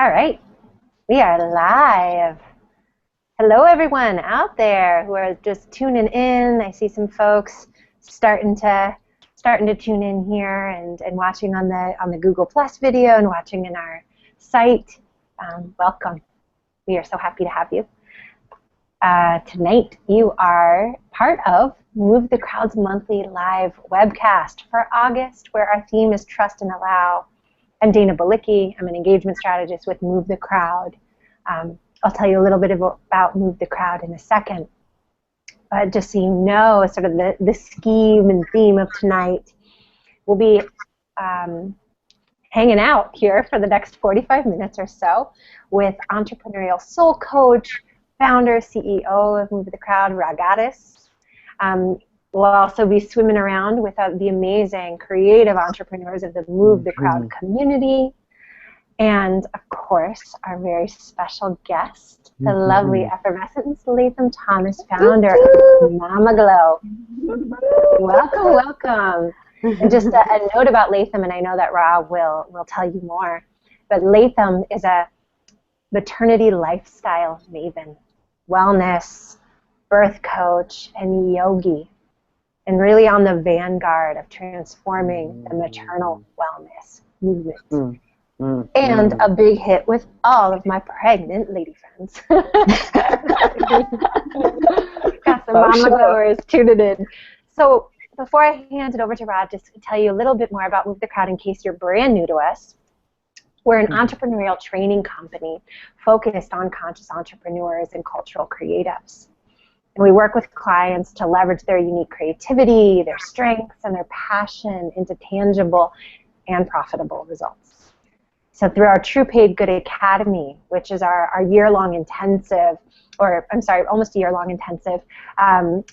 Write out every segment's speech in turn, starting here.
All right, we are live. Hello, everyone out there who are just tuning in. I see some folks starting to tune in here and watching on the Google Plus video and watching in our site. Welcome. We are so happy to have you. Tonight, you are part of Move the Crowd's monthly live webcast for August, where our theme is Trust and Allow. I'm Dana Balicki. I'm an engagement strategist with Move the Crowd. I'll tell you a little bit about Move the Crowd in a second. But just so you know, sort of the scheme and theme of tonight, we'll be hanging out here for the next 45 minutes or so with entrepreneurial soul coach, founder, CEO of Move the Crowd, Rha Goddess. We'll also be swimming around with the amazing creative entrepreneurs of the Move the Crowd community. And, of course, our very special guest, the lovely effervescent Latham Thomas, founder of MamaGlow. Welcome, welcome. And just a note about Latham, and I know that Rha will tell you more, but Latham is a maternity lifestyle maven, wellness, birth coach, and yogi, and really on the vanguard of transforming the maternal wellness movement. And a big hit with all of my pregnant lady friends. Got some MamaGlowers tuning in. So before I hand it over to Rha, just to tell you a little bit more about Move the Crowd in case you're brand new to us. We're an entrepreneurial training company focused on conscious entrepreneurs and cultural creatives. And we work with clients to leverage their unique creativity, their strengths, and their passion into tangible and profitable results. So through our True Paid Good Academy, which is our year-long intensive, or I'm sorry, almost a year-long intensive,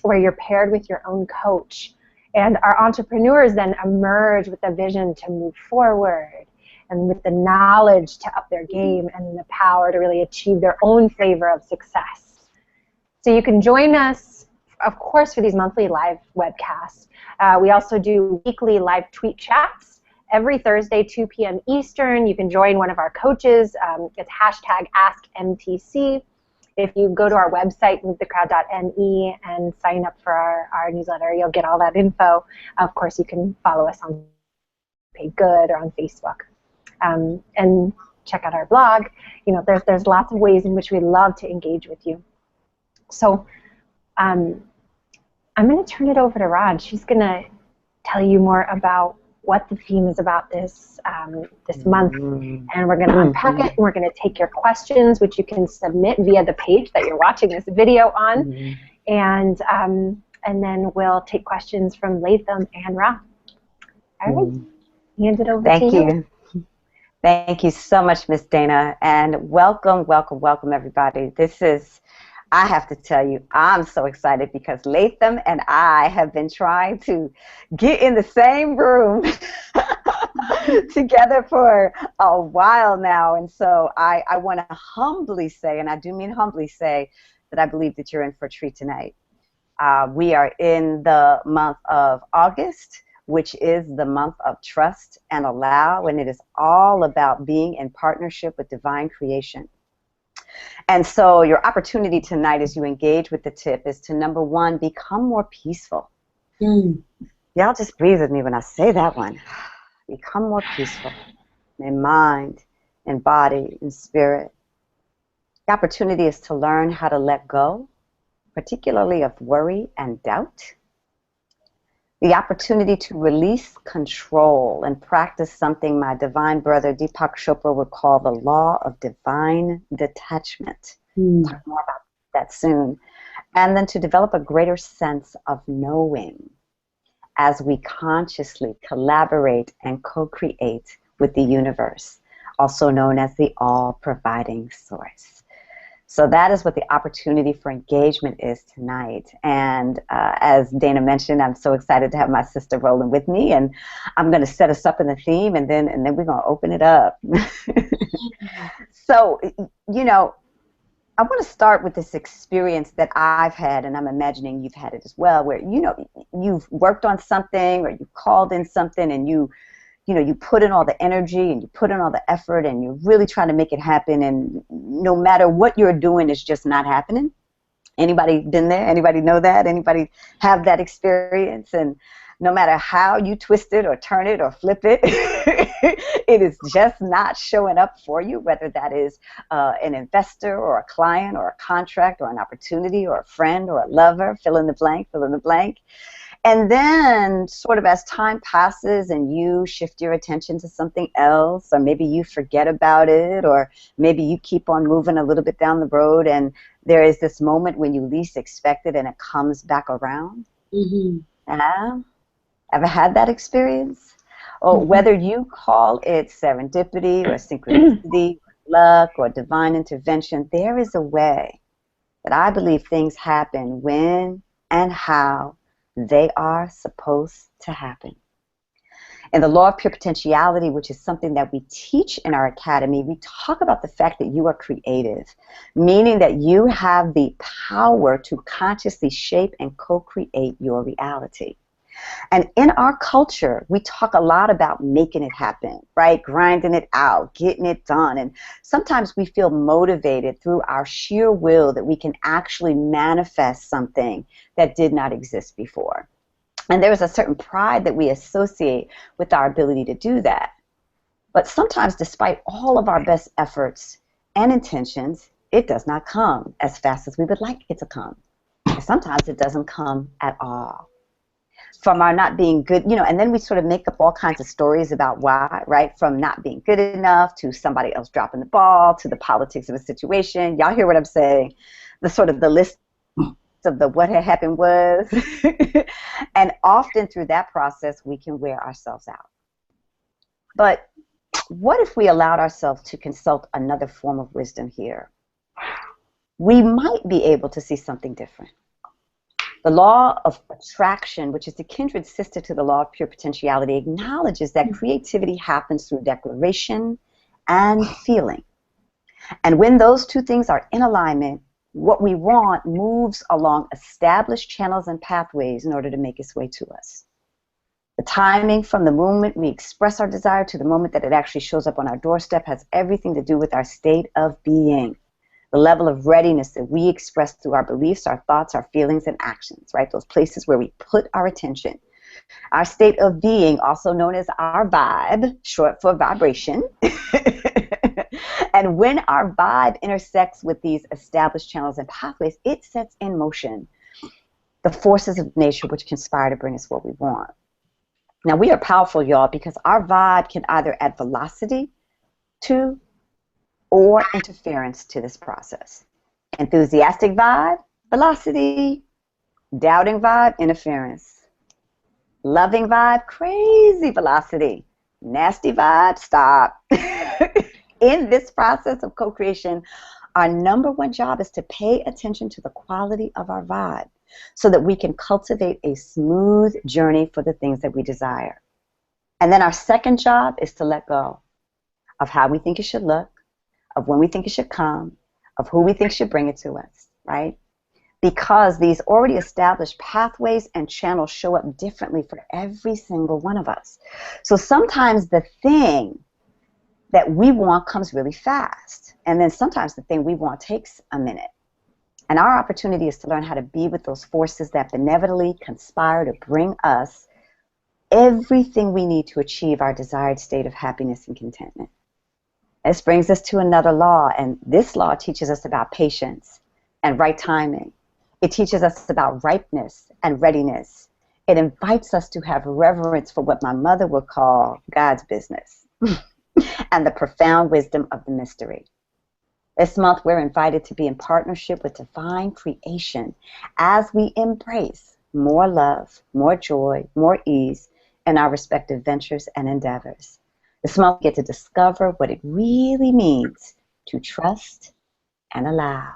where you're paired with your own coach. And our entrepreneurs then emerge with a vision to move forward and with the knowledge to up their game and the power to really achieve their own flavor of success. So you can join us, of course, for these monthly live webcasts. We also do weekly live tweet chats every Thursday, 2 p.m. Eastern. You can join one of our coaches. It's #AskMTC. If you go to our website, movethecrowd.me, and sign up for our newsletter, you'll get all that info. Of course, you can follow us on Pay Good or on Facebook. And check out our blog. You know, there's lots of ways in which we love to engage with you. So I'm going to turn it over to Rha. She's going to tell you more about what the theme is about this month, and we're going to unpack it, and we're going to take your questions, which you can submit via the page that you're watching this video on, and then we'll take questions from Latham and Rha. All right, hand it over to you. Thank you. Thank you so much, Miss Dana, and welcome, welcome, welcome, everybody. This is, I have to tell you, I'm so excited because Latham and I have been trying to get in the same room together for a while now, and so I want to humbly say, and I do mean humbly say, that I believe that you're in for a treat tonight. We are in the month of August, which is the month of Trust and Allow, and it is all about being in partnership with divine creation. And so your opportunity tonight as you engage with the tip is to, number one, become more peaceful. Y'all just breathe with me when I say that one. Become more peaceful in mind, in body, in spirit. The opportunity is to learn how to let go, particularly of worry and doubt. The opportunity to release control and practice something my divine brother Deepak Chopra would call the law of divine detachment. Talk more about that soon. And then to develop a greater sense of knowing as we consciously collaborate and co-create with the universe, also known as the all-providing source. So that is what the opportunity for engagement is tonight. And as Dana mentioned, I'm so excited to have my sister rolling with me, and I'm going to set us up in the theme, and then we're going to open it up. So, you know, I want to start with this experience that I've had, and I'm imagining you've had it as well, where, you know, you've worked on something or you called in something and you you know, you put in all the energy and you put in all the effort and you're really trying to make it happen, and no matter what you're doing, it's just not happening. Anybody been there? Anybody know that? Anybody have that experience? And no matter how you twist it or turn it or flip it, it is just not showing up for you, whether that is an investor or a client or a contract or an opportunity or a friend or a lover, fill in the blank, fill in the blank. And then sort of as time passes and you shift your attention to something else, or maybe you forget about it, or maybe you keep on moving a little bit down the road, and there is this moment when you least expect it and it comes back around. Ever had that experience? Or whether you call it serendipity or synchronicity, luck or divine intervention, there is a way that I believe things happen when and how they are supposed to happen. In the law of pure potentiality, which is something that we teach in our academy, we talk about the fact that you are creative, meaning that you have the power to consciously shape and co-create your reality. And in our culture, we talk a lot about making it happen, right? Grinding it out, getting it done. And sometimes we feel motivated through our sheer will that we can actually manifest something that did not exist before. And there is a certain pride that we associate with our ability to do that. But sometimes, despite all of our best efforts and intentions, it does not come as fast as we would like it to come. And sometimes it doesn't come at all. From our not being good, you know, and then we sort of make up all kinds of stories about why, right? From not being good enough to somebody else dropping the ball to the politics of a situation. Y'all hear what I'm saying? The sort of the list of the what had happened was. And often through that process, we can wear ourselves out. But what if we allowed ourselves to consult another form of wisdom here? We might be able to see something different. The law of attraction, which is the kindred sister to the law of pure potentiality, acknowledges that creativity happens through declaration and feeling. And when those two things are in alignment, what we want moves along established channels and pathways in order to make its way to us. The timing from the moment we express our desire to the moment that it actually shows up on our doorstep has everything to do with our state of being. The level of readiness that we express through our beliefs, our thoughts, our feelings, and actions, right? Those places where we put our attention. Our state of being, also known as our vibe, short for vibration. And when our vibe intersects with these established channels and pathways, it sets in motion the forces of nature which conspire to bring us what we want. Now, we are powerful, y'all, because our vibe can either add velocity to or interference to this process. Enthusiastic vibe, velocity. Doubting vibe, interference. Loving vibe, crazy velocity. Nasty vibe, stop. In this process of co-creation, our number one job is to pay attention to the quality of our vibe so that we can cultivate a smooth journey for the things that we desire. And then our second job is to let go of how we think it should look, of when we think it should come, of who we think should bring it to us, right? Because these already established pathways and channels show up differently for every single one of us. So sometimes the thing that we want comes really fast, and then sometimes the thing we want takes a minute. And our opportunity is to learn how to be with those forces that benevolently conspire to bring us everything we need to achieve our desired state of happiness and contentment. This brings us to another law, and this law teaches us about patience and right timing. It teaches us about ripeness and readiness. It invites us to have reverence for what my mother would call God's business and the profound wisdom of the mystery. This month, we're invited to be in partnership with divine creation as we embrace more love, more joy, more ease in our respective ventures and endeavors. This month, we get to discover what it really means to trust and allow.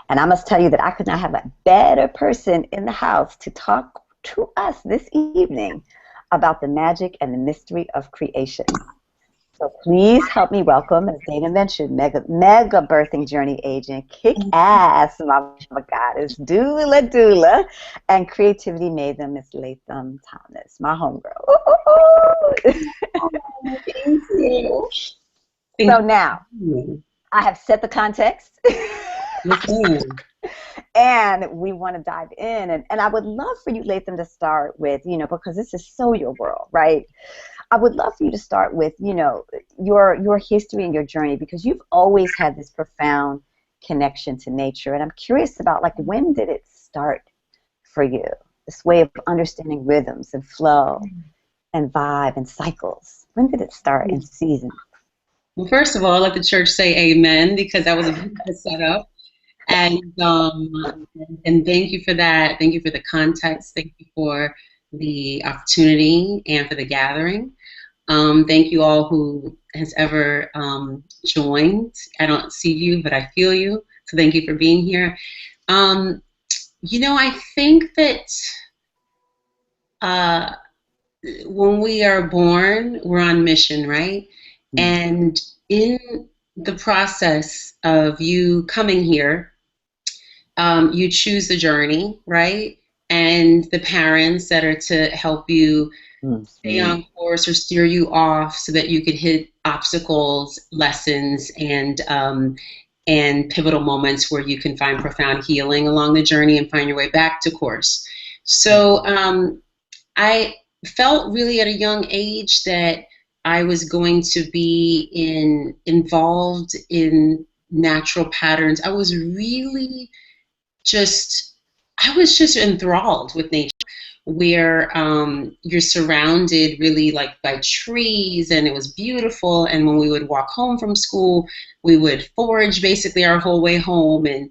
And I must tell you that I could not have a better person in the house to talk to us this evening about the magic and the mystery of creation. So please help me welcome, as Dana mentioned, mega birthing journey agent, kick-ass Mama Goddess, doula, and creativity maven, Miss Latham Thomas, my homegirl. Thank you. So now, I have set the context. And we want to dive in. And I would love for you, Latham, to start with, because this is so your world, right? I would love for you to start with, your history and your journey, because you've always had this profound connection to nature. And I'm curious about, like, when did it start for you? This way of understanding rhythms and flow and vibe and cycles. When did it start in season? Well, first of all, let the church say amen, because that was a good setup. And thank you for that. Thank you for the context. Thank you for the opportunity and for the gathering. Thank you all who has ever joined. I don't see you, but I feel you. So thank you for being here. I think that when we are born, we're on mission, right? And in the process of you coming here, you choose the journey, right? And the parents that are to help you stay on course or steer you off so that you could hit obstacles, lessons, and pivotal moments where you can find profound healing along the journey and find your way back to course. So I felt really at a young age that I was going to be involved in natural patterns. I was just enthralled with nature, where you're surrounded really like by trees, and it was beautiful. And when we would walk home from school, we would forage basically our whole way home. And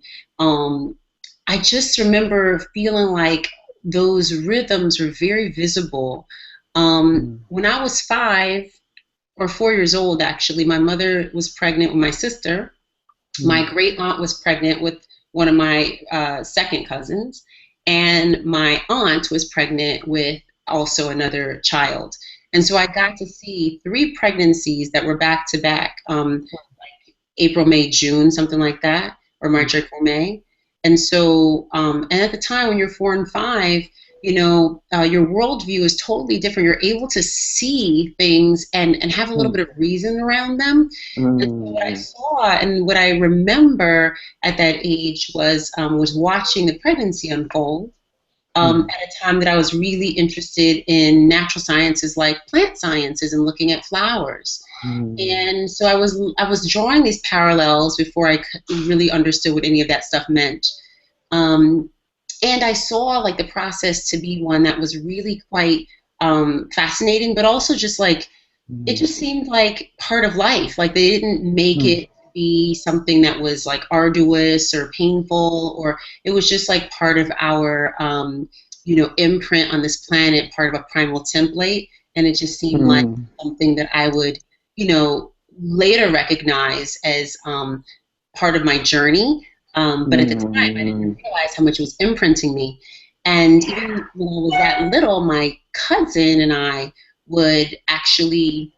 I just remember feeling like those rhythms were very visible. When I was 5 or 4 years old, actually, my mother was pregnant with my sister. My great aunt was pregnant with one of my second cousins, and my aunt was pregnant with also another child. And so I got to see 3 pregnancies that were back to back, like April, May, June, something like that, or March, April, May. And so, and at the time when you're 4 and 5, your worldview is totally different. You're able to see things and have a little bit of reason around them. And so what I saw and what I remember at that age was watching the pregnancy unfold at a time that I was really interested in natural sciences like plant sciences and looking at flowers. And so I was drawing these parallels before I really understood what any of that stuff meant. And I saw like the process to be one that was really quite fascinating, but also just like, it just seemed like part of life. Like they didn't make it be something that was like arduous or painful, or it was just like part of our, imprint on this planet, part of a primal template. And it just seemed like something that I would, later recognize as part of my journey. But at the time, I didn't realize how much it was imprinting me. And even when I was that little, my cousin and I would actually,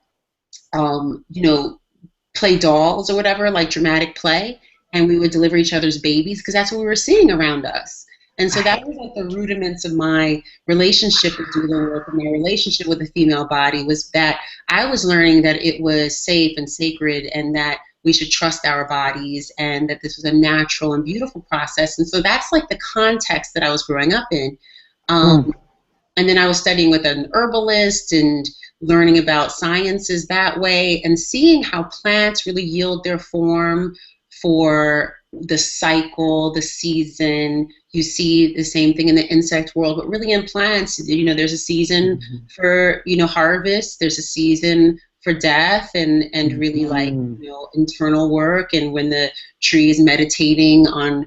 play dolls or whatever, like dramatic play, and we would deliver each other's babies because that's what we were seeing around us. And so that was like the rudiments of my relationship with doula work and my relationship with the female body, was that I was learning that it was safe and sacred, and that we should trust our bodies, and that this was a natural and beautiful process. And so that's like the context that I was growing up in. And then I was studying with an herbalist and learning about sciences that way, and seeing how plants really yield their form for the cycle, the season. You see the same thing in the insect world, but really in plants, there's a season for, harvest, there's a season for death, and really like, internal work, and when the tree is meditating on,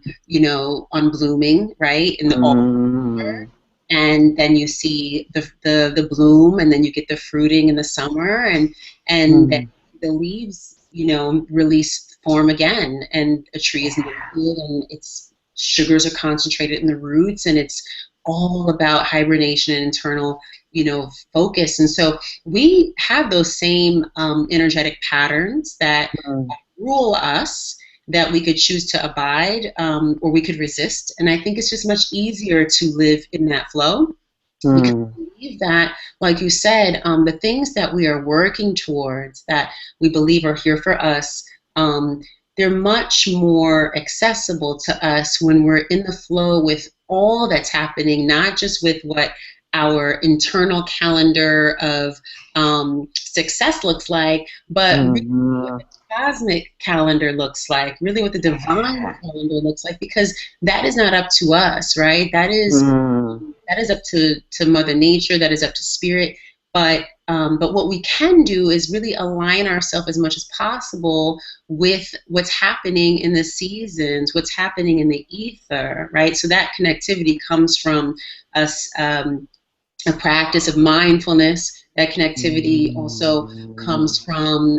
on blooming, right, in the autumn. And then you see the bloom, and then you get the fruiting in the summer, and then the leaves, release form again, and a tree is naked, and its sugars are concentrated in the roots, and it's all about hibernation and internal focus. And so we have those same energetic patterns that rule us, that we could choose to abide, or we could resist. And I think it's just much easier to live in that flow. Because I believe that, like you said, the things that we are working towards, that we believe are here for us, they're much more accessible to us when we're in the flow with all that's happening, not just with what our internal calendar of success looks like, but really what the cosmic calendar looks like, really what the divine calendar looks like, because that is not up to us, right? That is up to Mother Nature, that is up to Spirit. But what we can do is really align ourselves as much as possible with what's happening in the seasons, what's happening in the ether, right? So that connectivity comes from us, a practice of mindfulness. That connectivity also comes from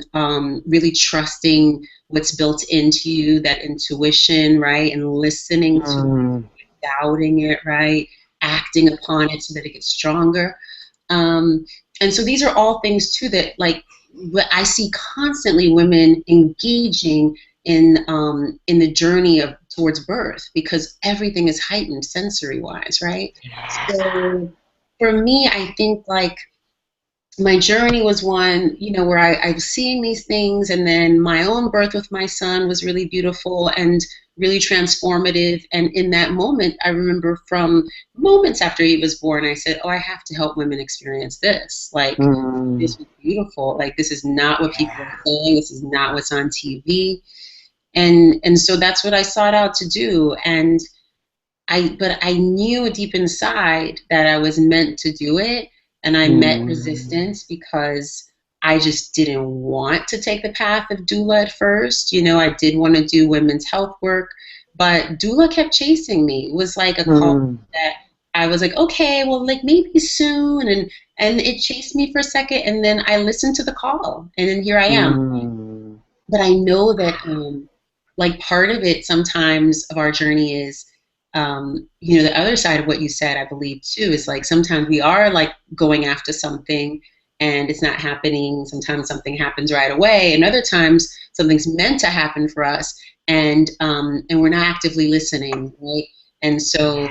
really trusting what's built into you, that intuition, right? And listening to it, doubting it, right? Acting upon it so that it gets stronger. And so these are all things too that, like, I see constantly women engaging in the journey towards birth, because everything is heightened sensory-wise, right? So for me, I think, like, my journey was one, where I was seeing these things, and then my own birth with my son was really beautiful and really transformative. And in that moment, I remember from moments after he was born, I said, oh, I have to help women experience this. Like, this was beautiful. Like, this is not what people are saying. This is not what's on TV. And so that's what I sought out to do. But I knew deep inside that I was meant to do it. And I met resistance because I just didn't want to take the path of doula at first. I did want to do women's health work, but doula kept chasing me. It was like a call that I was like, okay, well, like, maybe soon. And it chased me for a second, and then I listened to the call, and then here I am. But I know that, like, part of it sometimes of our journey is, the other side of what you said, I believe too, is like sometimes we are like going after something and it's not happening. Sometimes something happens right away, and other times something's meant to happen for us, and we're not actively listening, right? And so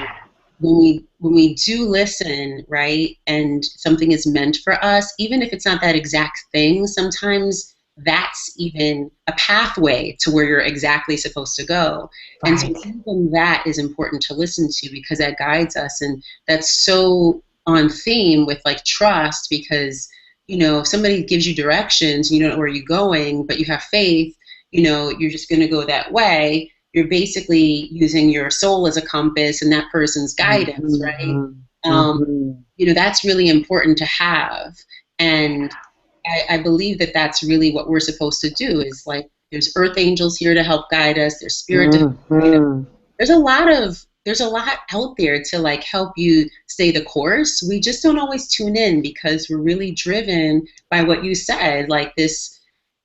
when we do listen, right, and something is meant for us, even if it's not that exact thing, sometimes that's even a pathway to where you're exactly supposed to go. Right. And so even that is important to listen to, because that guides us. And that's so on theme with, like, trust, because, if somebody gives you directions, you don't know where you're going, but you have faith, you're just going to go that way. You're basically using your soul as a compass and that person's guidance, right? That's really important to have. And I believe that that's really what we're supposed to do, is, like, there's earth angels here to help guide us. There's spirit to help guide us. There's a lot out there to, like, help you stay the course. We just don't always tune in because we're really driven by what you said, like this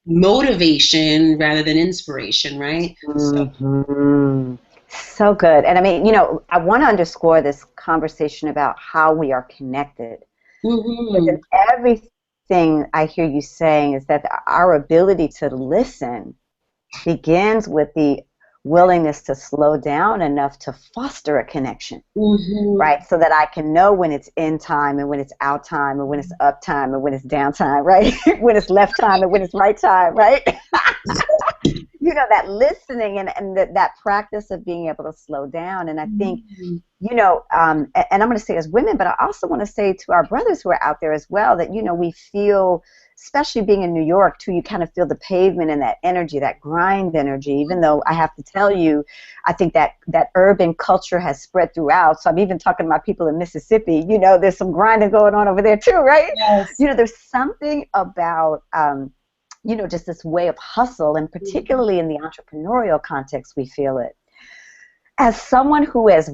motivation rather than inspiration, right? So good. And I mean, I want to underscore this conversation about how we are connected. Because in everything I hear you saying is that our ability to listen begins with the willingness to slow down enough to foster a connection, right? So that I can know when it's in time and when it's out time and when it's up time and when it's down time, right? When it's left time and when it's right time, right? That listening and that practice of being able to slow down. And I think, and I'm going to say as women, but I also want to say to our brothers who are out there as well, that, we feel, especially being in New York too, you kind of feel the pavement and that energy, that grind energy, even though I have to tell you, I think that urban culture has spread throughout. So I'm even talking to my people in Mississippi, there's some grinding going on over there too, right? Yes. There's something about, just this way of hustle, and particularly in the entrepreneurial context, we feel it. As someone who has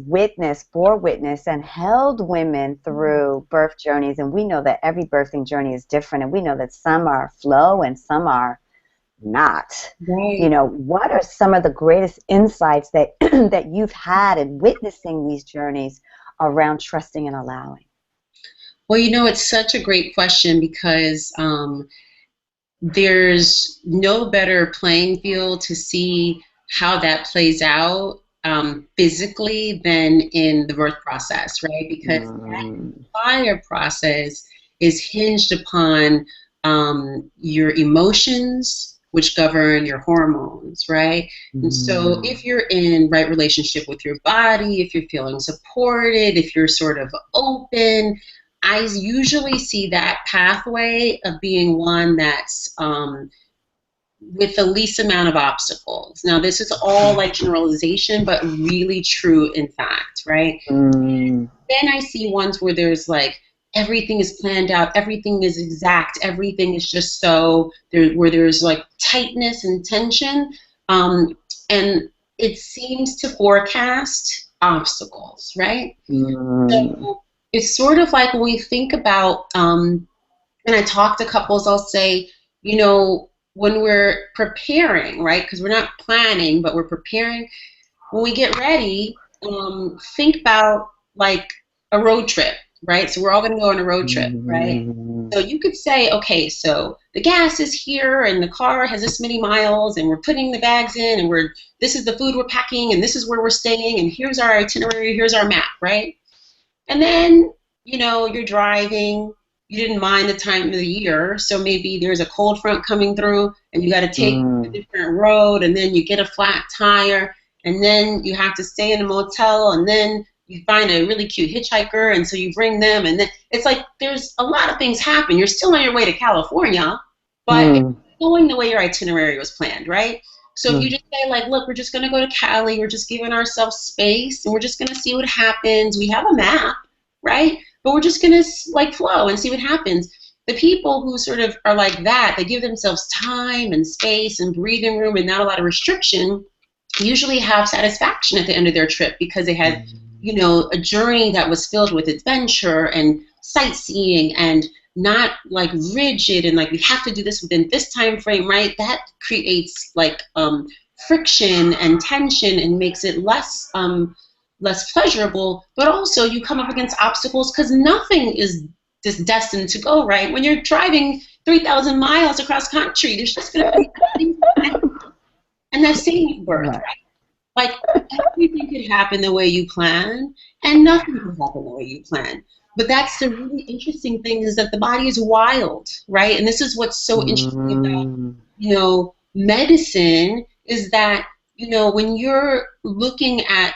bore witness, and held women through birth journeys, and we know that every birthing journey is different, and we know that some are flow and some are not. Right. What are some of the greatest insights that that you've had in witnessing these journeys around trusting and allowing? Well, it's such a great question because there's no better playing field to see how that plays out physically than in the birth process, right? Because that entire process is hinged upon your emotions, which govern your hormones, right? And so if you're in right relationship with your body, if you're feeling supported, if you're sort of open, I usually see that pathway of being one that's with the least amount of obstacles. Now, this is all like generalization, but really true in fact, right? Then I see ones where there's like everything is planned out, everything is exact, everything is just so there, where there's like tightness and tension, and it seems to forecast obstacles, right? So it's sort of like when we think about, and I talk to couples, I'll say, when we're preparing, right? Because we're not planning, but we're preparing. When we get ready, think about like a road trip, right? So we're all going to go on a road trip, right? So you could say, okay, so the gas is here and the car has this many miles and we're putting the bags in and this is the food we're packing and this is where we're staying and here's our itinerary, here's our map, right? And then, you're driving, you didn't mind the time of the year, so maybe there's a cold front coming through and you got to take a different road and then you get a flat tire and then you have to stay in a motel and then you find a really cute hitchhiker and so you bring them and then it's like there's a lot of things happen. You're still on your way to California, but it's going the way your itinerary was planned, right? So if you just say like, look, we're just going to go to Cali, we're just giving ourselves space and we're just going to see what happens. We have a map, right? But we're just going to like flow and see what happens. The people who sort of are like that, they give themselves time and space and breathing room and not a lot of restriction, usually have satisfaction at the end of their trip because they had, a journey that was filled with adventure and sightseeing and not like rigid and like we have to do this within this time frame, right? That creates like friction and tension and makes it less pleasurable, but also you come up against obstacles because nothing is just destined to go right. When you're driving 3,000 miles across country, there's just going to be and that's same birth, right? Like everything could happen the way you plan and nothing could happen the way you plan. But that's the really interesting thing is that the body is wild, right? And this is what's so interesting about, medicine is that, when you're looking at,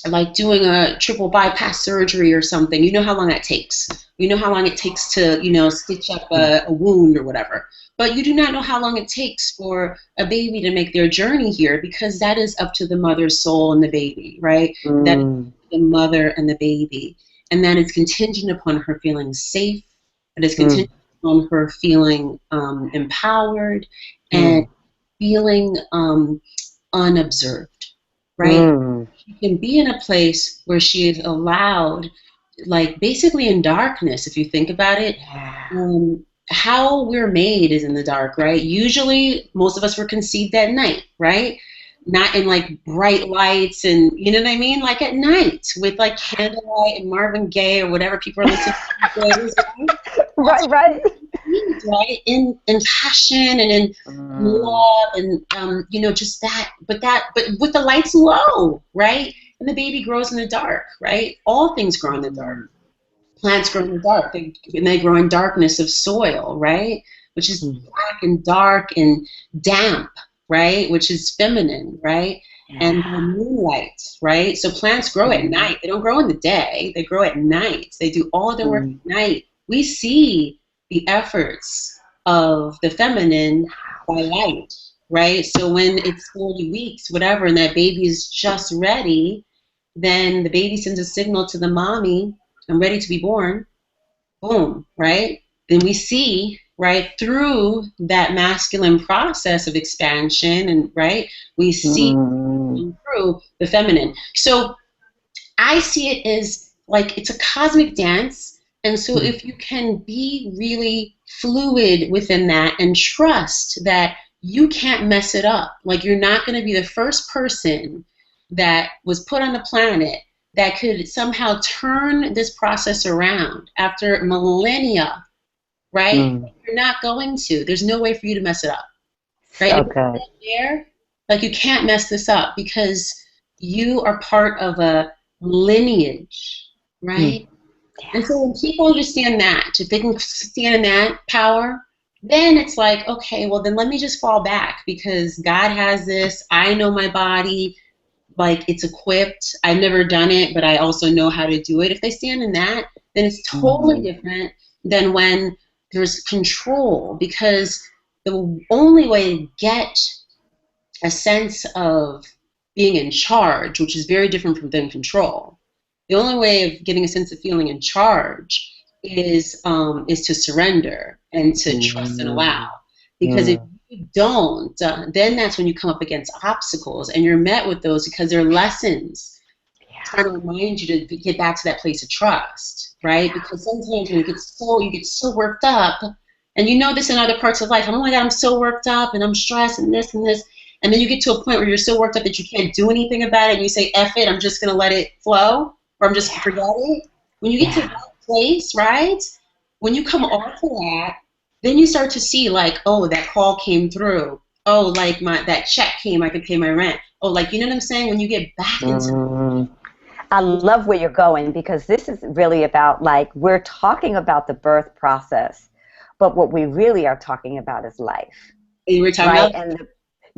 like doing a triple bypass surgery or something, you know how long that takes. You know how long it takes to, stitch up a wound or whatever. But you do not know how long it takes for a baby to make their journey here because that is up to the mother's soul and the baby, right? That is the mother and the baby. And that is contingent upon her feeling safe. It is contingent upon her feeling empowered and feeling unobserved, right? She can be in a place where she is allowed, like basically in darkness, if you think about it. How we're made is in the dark, right? Usually, most of us were conceived at night, right? Not in like bright lights and, you know what I mean? Like at night with like candlelight and Marvin Gaye or whatever people are listening to. Right. Right? In passion and in love and, just that, but with the lights low, right? And the baby grows in the dark, right? All things grow in the dark. Plants grow in the dark, and they grow in darkness of soil, right? Which is black and dark and damp, right? Which is feminine, right? And the moonlight, right? So plants grow at night. They don't grow in the day. They grow at night. They do all their work at night. We see the efforts of the feminine by light, right? So when it's 40 weeks, whatever, and that baby is just ready, then the baby sends a signal to the mommy, I'm ready to be born, boom, right? Then we see, right, through that masculine process of expansion, and right, we see through the feminine. So I see it as like it's a cosmic dance, and so if you can be really fluid within that and trust that you can't mess it up, like you're not going to be the first person that was put on the planet that could somehow turn this process around after millennia, right? You're not going to. There's no way for you to mess it up, right? So good. There, like, you can't mess this up because you are part of a lineage, right? Yeah. And so when people understand that, if they can stand in that power, then it's like, okay, well, then let me just fall back because God has this. I know my body, like, it's equipped. I've never done it, but I also know how to do it. If they stand in that, then it's totally different than when there's control, because the only way to get a sense of being in charge, which is very different from than control. The only way of getting a sense of feeling in charge is to surrender and to trust and allow. Because if you don't, then that's when you come up against obstacles, and you're met with those because they're lessons trying to remind you to get back to that place of trust, right? Because sometimes when you get so worked up, and you know this in other parts of life, oh my God, I'm so worked up and I'm stressed and this and this. And then you get to a point where you're so worked up that you can't do anything about it, and you say, F it, I'm just going to let it flow, or I'm just forget it. When you get to that place, right, when you come off of that, then you start to see, like, oh, that call came through. Oh, like that check came, I could pay my rent. Oh, like, you know what I'm saying? When you get back into I love where you're going, because this is really about, like, we're talking about the birth process, but what we really are talking about is life. You were talking about? And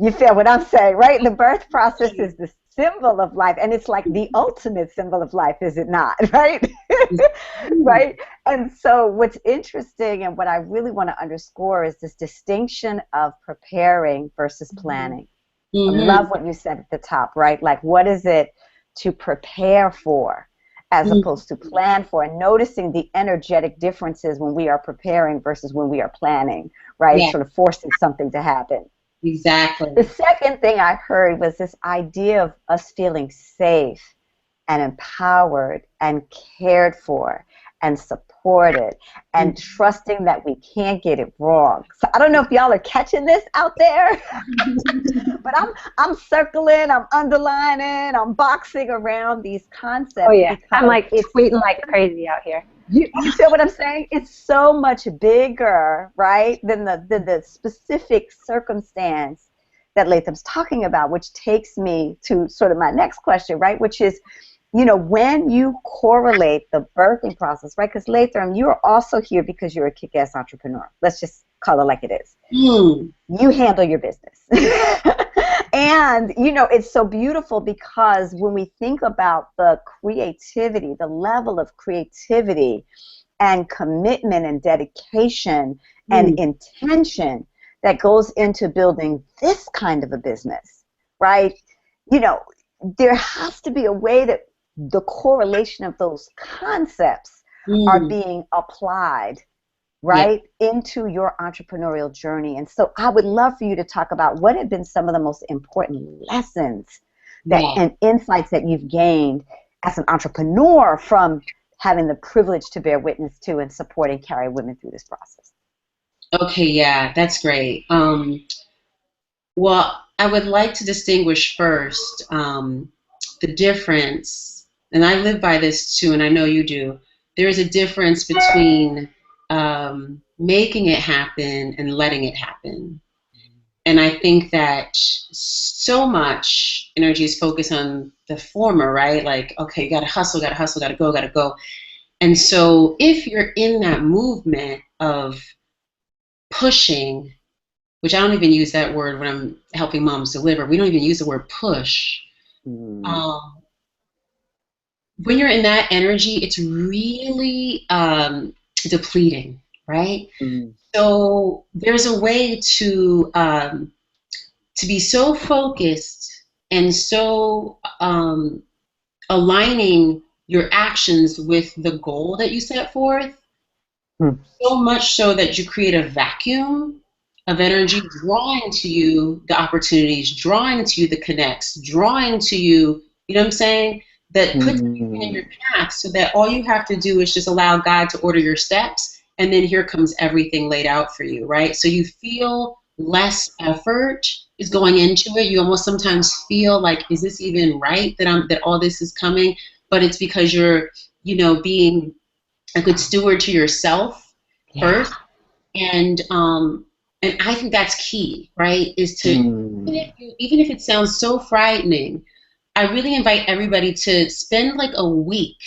you feel what I'm saying, right? The birth process is the symbol of life, and it's like the ultimate symbol of life, is it not? Right? Right? And so what's interesting and what I really want to underscore is this distinction of preparing versus planning. I love what you said at the top, right? Like, what is it to prepare for as opposed to plan for, and noticing the energetic differences when we are preparing versus when we are planning, right? Yeah. Sort of forcing something to happen. Exactly. The second thing I heard was this idea of us feeling safe and empowered and cared for and supported and trusting that we can't get it wrong. So I don't know if y'all are catching this out there, but I'm circling, I'm underlining, I'm boxing around these concepts. Oh yeah, I'm like tweeting like crazy out here. You feel what I'm saying? It's so much bigger, right, than the specific circumstance that Latham's talking about, which takes me to sort of my next question, right, which is, you know, when you correlate the birthing process, right, because Latham, you're also here because you're a kick-ass entrepreneur. Let's just call it like it is. You handle your business. And, you know, it's so beautiful because when we think about the creativity, the level of creativity and commitment and dedication and intention that goes into building this kind of a business, right? You know, there has to be a way that the correlation of those concepts are being applied, right, into your entrepreneurial journey. And so I would love for you to talk about what have been some of the most important lessons that and insights that you've gained as an entrepreneur from having the privilege to bear witness to and support and carry women through this process. Okay, yeah, that's great. Well, I would like to distinguish first the difference, and I live by this too, and I know you do. There is a difference between making it happen and letting it happen. And I think that so much energy is focused on the former, right? Like, okay, you gotta hustle, gotta go. And so if you're in that movement of pushing, which I don't even use that word when I'm helping moms deliver, we don't even use the word push. When you're in that energy, it's really depleting, right? So there's a way to be so focused and so aligning your actions with the goal that you set forth, so much so that you create a vacuum of energy drawing to you the opportunities, drawing to you the connects, drawing to you, you know what I'm saying, that puts you in your path, so that all you have to do is just allow God to order your steps, and then here comes everything laid out for you, right? So you feel less effort is going into it. You almost sometimes feel like, is this even right that all this is coming? but it's because you're, you know, being a good steward to yourself first. And I think that's key, right? Is to, even if it sounds so frightening, I really invite everybody to spend like a week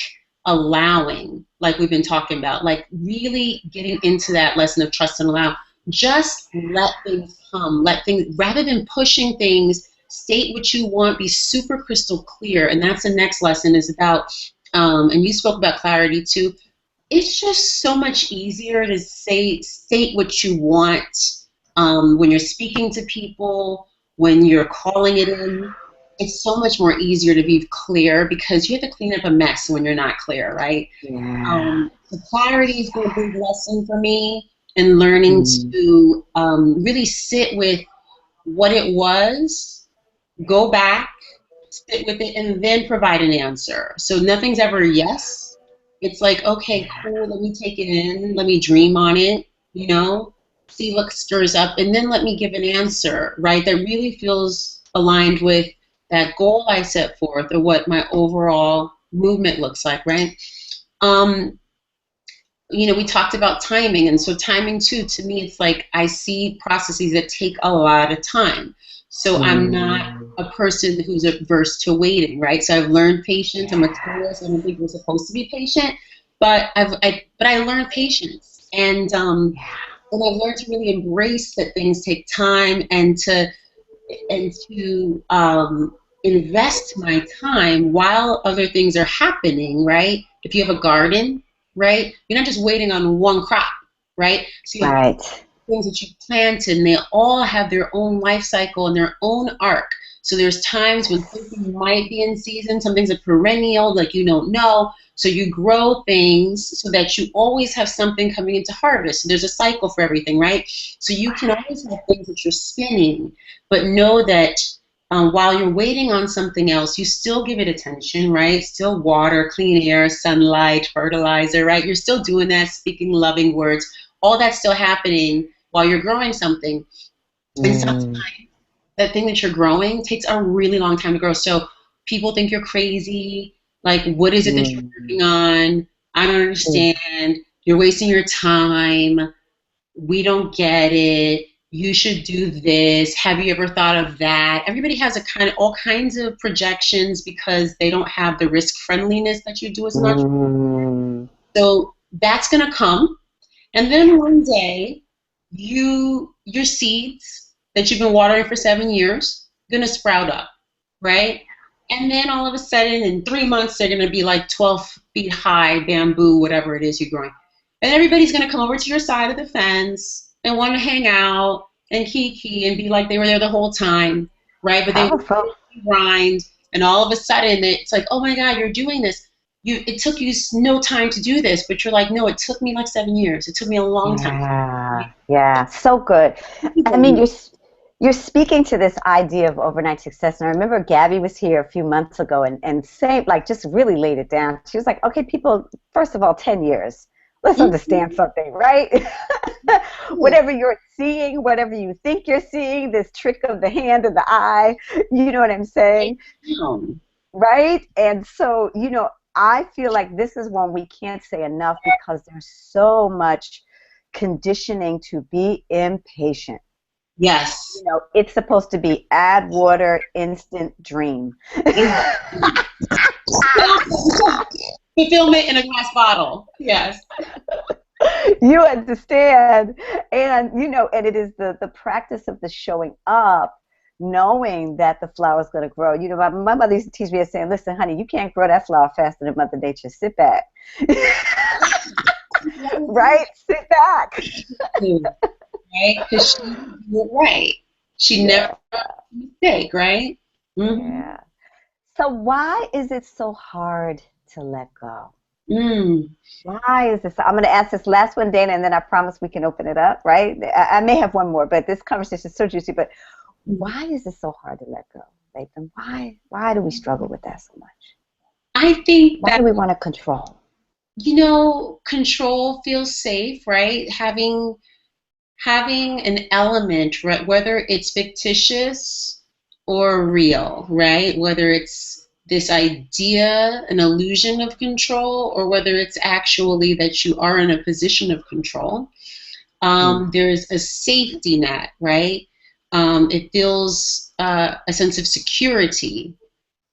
allowing, like we've been talking about, like really getting into that lesson of trust and allow. Just let things come, let things, rather than pushing things, state what you want, be super crystal clear. And that's the next lesson is about, and you spoke about clarity too. It's just so much easier to state what you want when you're speaking to people, when you're calling it in. It's so much more easier to be clear because you have to clean up a mess when you're not clear, right? The clarity has been a big lesson for me in learning to really sit with what it was, go back, sit with it, and then provide an answer. So nothing's ever yes. It's like, okay, cool, let me take it in, let me dream on it, you know, see what stirs up, and then let me give an answer, right, that really feels aligned with that goal I set forth or what my overall movement looks like, right? You know, we talked about timing, and so timing too, to me, it's like I see processes that take a lot of time. So I'm not a person who's averse to waiting, right? So I've learned patience. I'm a Taurus. I don't think we're supposed to be patient, but I learned patience, and I've learned to really embrace that things take time and to invest my time while other things are happening, right? If you have a garden, right, you're not just waiting on one crop, right? So you have things that you planted, and they all have their own life cycle and their own arc. So there's times when something might be in season, some things are perennial, like you don't know. So you grow things so that you always have something coming into harvest. So there's a cycle for everything, right? So you can always have things that you're spinning, but know that while you're waiting on something else, you still give it attention, right? Still water, clean air, sunlight, fertilizer, right? You're still doing that, speaking loving words. All that's still happening while you're growing something. And sometimes that thing that you're growing takes a really long time to grow. So people think you're crazy. Like, what is it that you're working on? I don't understand. You're wasting your time. We don't get it. You should do this. Have you ever thought of that? Everybody has all kinds of projections because they don't have the risk friendliness that you do as an entrepreneur. So that's going to come. And then one day, your seeds that you've been watering for 7 years going to sprout up, right? And then all of a sudden, in 3 months, they're going to be like 12 feet high, bamboo, whatever it is you're growing. And everybody's going to come over to your side of the fence and want to hang out and kiki and be like they were there the whole time, right? But they grind, and all of a sudden, it's like, oh my God, you're doing this. It took you no time to do this, but you're like, no, it took me like 7 years. It took me a long time. Yeah, so good. I mean, you're speaking to this idea of overnight success. And I remember Gabby was here a few months ago and saying, like, just really laid it down. She was like, okay, people, first of all, 10 years. Let's understand something, right? Whatever you're seeing, whatever you think you're seeing, this trick of the hand and the eye, you know what I'm saying? Right? And so, you know, I feel like this is one we can't say enough because there's so much conditioning to be impatient. Yes. You know, it's supposed to be add water, instant dream. Fulfillment in a glass bottle. Yes. You understand. And, you know, and it is the practice of the showing up, knowing that the flower is going to grow. You know, my mother used to teach me, saying, listen, honey, you can't grow that flower faster than Mother Nature. Sit back. Right? Sit back. Right? Because she did it right. She never made a mistake, right? Yeah. So why is it so hard to let go? Why is this? I'm going to ask this last one, Dana, and then I promise we can open it up, right? I may have one more, but this conversation is so juicy. But why is it so hard to let go, Latham? Why do we struggle with that so much? I think why do we want to control? You know, control feels safe, right? Having an element, right, whether it's fictitious or real, right? Whether it's this idea, an illusion of control, or whether it's actually that you are in a position of control. There's a safety net, right? It feels a sense of security.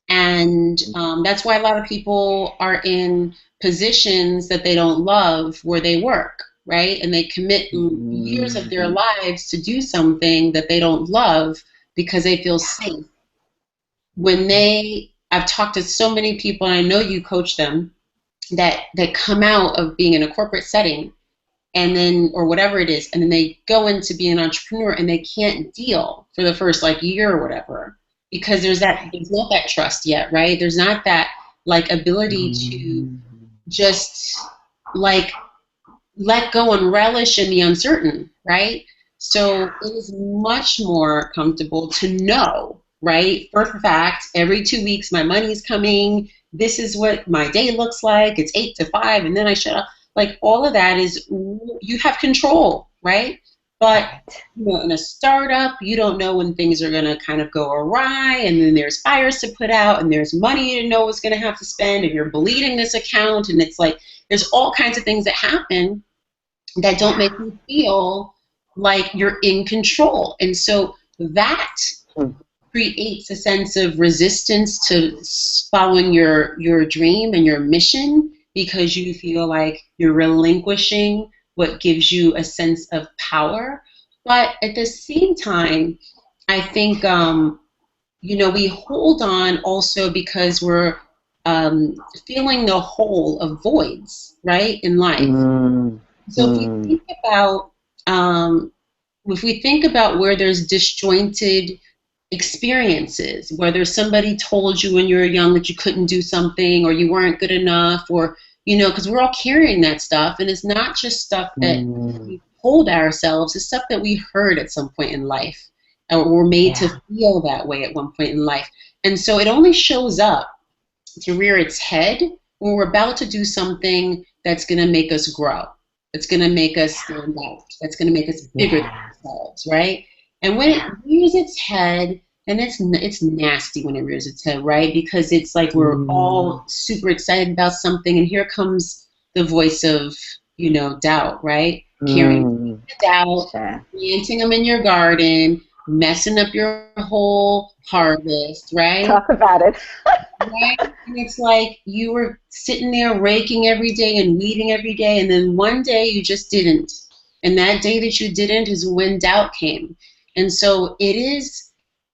And that's why a lot of people are in positions that they don't love where they work, right? And they commit years of their lives to do something that they don't love because they feel safe. I've talked to so many people, and I know you coach them, that come out of being in a corporate setting, and then, or whatever it is, and then they go into being an entrepreneur, and they can't deal for the first year or whatever, because there's not that trust yet, right? There's not that ability to just let go and relish in the uncertain, right? So it is much more comfortable to know, right? For a fact, every 2 weeks my money's coming. This is what my day looks like. It's 8 to 5, and then I shut up. All of that is, you have control, right? But in a startup, you don't know when things are going to kind of go awry, and then there's fires to put out, and there's money you know what's going to have to spend, and you're bleeding this account, and it's there's all kinds of things that happen that don't make you feel like you're in control. And so that creates a sense of resistance to following your dream and your mission, because you feel like you're relinquishing what gives you a sense of power. But at the same time, I think, we hold on also because we're feeling the hole of voids, right, in life. So if we think about where there's disjointed experiences, whether somebody told you when you were young that you couldn't do something, or you weren't good enough, or because we're all carrying that stuff, and it's not just stuff that we hold ourselves, it's stuff that we heard at some point in life, or were made to feel that way at one point in life. And so it only shows up to rear its head when we're about to do something that's going to make us grow, that's going to make us stand out, that's going to make us bigger than ourselves, right? And when it rears its head, and it's nasty when it rears its head, right? Because it's we're all super excited about something, and here comes the voice of, doubt, right? Carrying doubt, planting them in your garden, messing up your whole harvest, right? Talk about it. Right? And it's you were sitting there raking every day and weeding every day, and then one day you just didn't. And that day that you didn't is when doubt came. And so it is,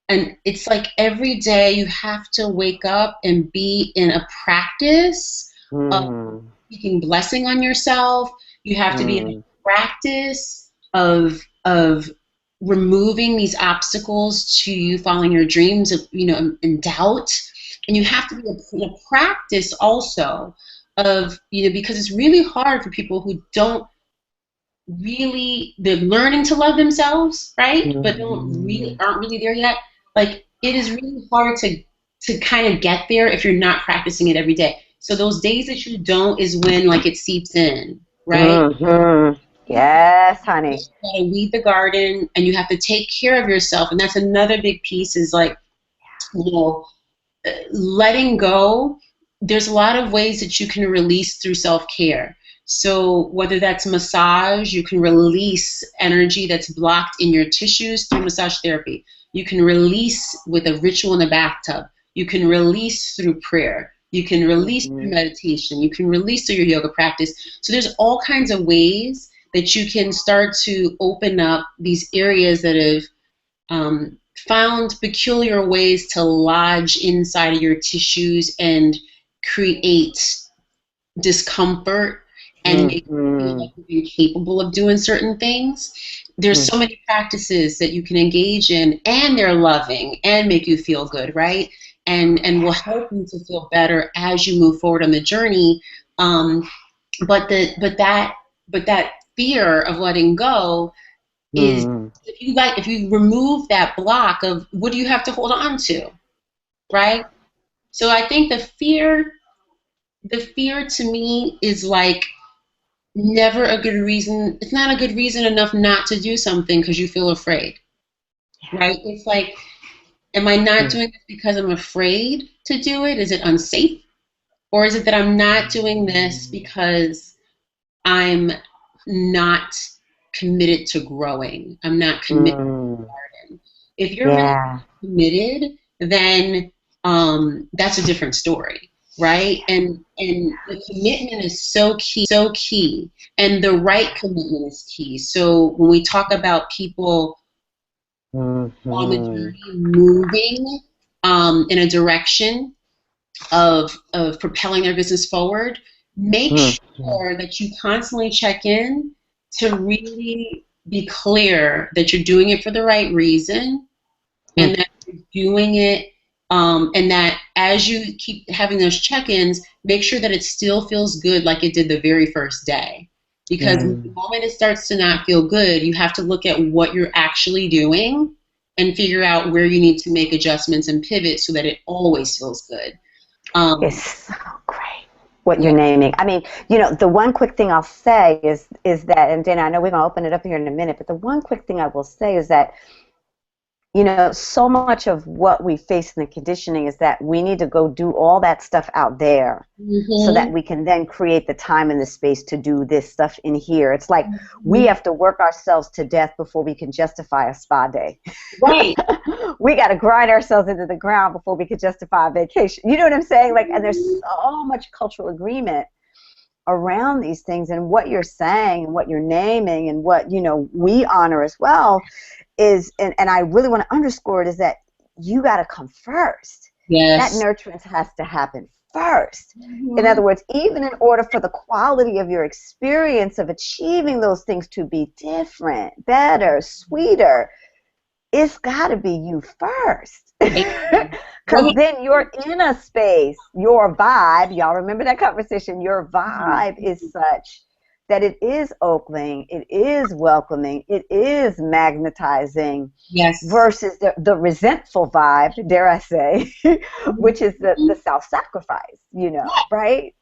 and it's every day you have to wake up and be in a practice of speaking blessing on yourself. You have to be in a practice of removing these obstacles to you following your dreams, of and doubt. And you have to be in a practice also of, because it's really hard for people who don't they're learning to love themselves, right? But aren't really there yet. It is really hard to kind of get there if you're not practicing it every day. So those days that you don't is when it seeps in, right? Yes, honey. You gotta weed the garden, and you have to take care of yourself, and that's another big piece. Is letting go. There's a lot of ways that you can release through self-care. So whether that's massage, you can release energy that's blocked in your tissues through massage therapy. You can release with a ritual in the bathtub. You can release through prayer. You can release through meditation. You can release through your yoga practice. So there's all kinds of ways that you can start to open up these areas that have found peculiar ways to lodge inside of your tissues and create discomfort and make you feel like you're capable of doing certain things. There's so many practices that you can engage in, and they're loving and make you feel good, right? And will help you to feel better as you move forward on the journey. But that fear of letting go is, if you remove that block of what do you have to hold on to, right? So I think the fear to me is never a good reason. It's not a good reason enough not to do something because you feel afraid, right? It's Am I not doing this because I'm afraid to do it? Is it unsafe? Or is it that I'm not doing this because I'm not committed to growing? I'm not committed to the garden. If you're really committed, then that's a different story, right? And the commitment is so key, and the right commitment is key. So when we talk about people on the journey moving in a direction of propelling their business forward, make sure that you constantly check in to really be clear that you're doing it for the right reason, and that you're doing it, and that as you keep having those check-ins, make sure that it still feels good like it did the very first day. Because the moment it starts to not feel good, you have to look at what you're actually doing and figure out where you need to make adjustments and pivot so that it always feels good. It's so great what you're naming. I mean, you know, the one quick thing I'll say is that, and Dana, I know we're going to open it up here in a minute, but the one quick thing I will say is that, you know, so much of what we face in the conditioning is that we need to go do all that stuff out there so that we can then create the time and the space to do this stuff in here. It's like we have to work ourselves to death before we can justify a spa day. Right. We got to grind ourselves into the ground before we could justify a vacation. You know what I'm saying? Like, and there's so much cultural agreement around these things, and what you're saying and what you're naming and what, you know, we honor as well is, and I really want to underscore it, is that you got to come first. Yes. That nurturance has to happen first. In other words, even in order for the quality of your experience of achieving those things to be different, better, sweeter, it's got to be you first. Because then you're in a space, your vibe, y'all remember that conversation, your vibe is such that it is opening, it is welcoming, it is magnetizing, versus the resentful vibe, dare I say, which is the self-sacrifice, you know, right?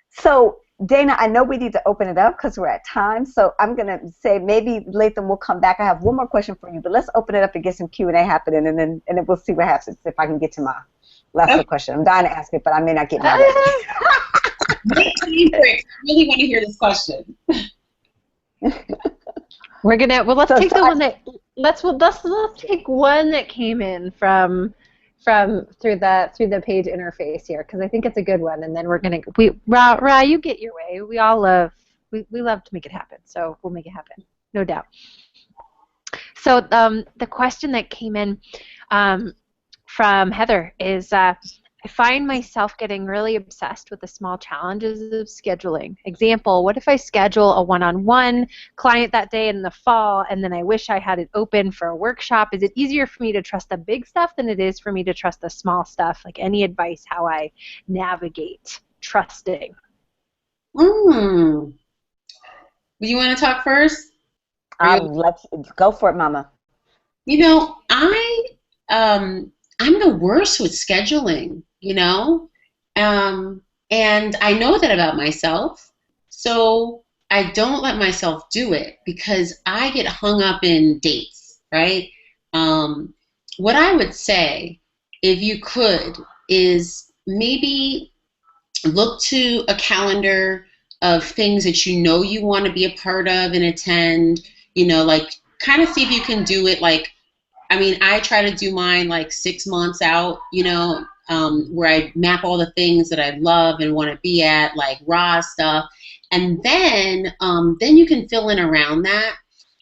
So, Dana, I know we need to open it up because we're at time, so I'm going to say maybe Latham will come back. I have one more question for you, but let's open it up and get some Q&A happening, and then we'll see what happens if I can get to my last question. I'm dying to ask it, but I may not get my I really want to hear this question. We're gonna let's take the one that let's take one that came in from through the page interface here, because I think it's a good one, and then we're gonna Rha, you get your way. We all love we love to make it happen, so we'll make it happen, no doubt. So the question that came in from Heather is, I find myself getting really obsessed with the small challenges of scheduling. Example, what if I schedule a one-on-one client that day in the fall, and then I wish I had it open for a workshop? Is it easier for me to trust the big stuff than it is for me to trust the small stuff? Like, any advice how I navigate trusting? Do you want to talk first? Let's go for it, Mama. You know, I'm the worst with scheduling, you know, and I know that about myself, so I don't let myself do it because I get hung up in dates, right? What I would say, if you could, is maybe look to a calendar of things that you know you want to be a part of and attend, you know, like kind of see if you can do it. Like, I mean, I try to do mine like 6 months out, you know, where I map all the things that I love and want to be at, like Rha stuff. And then you can fill in around that.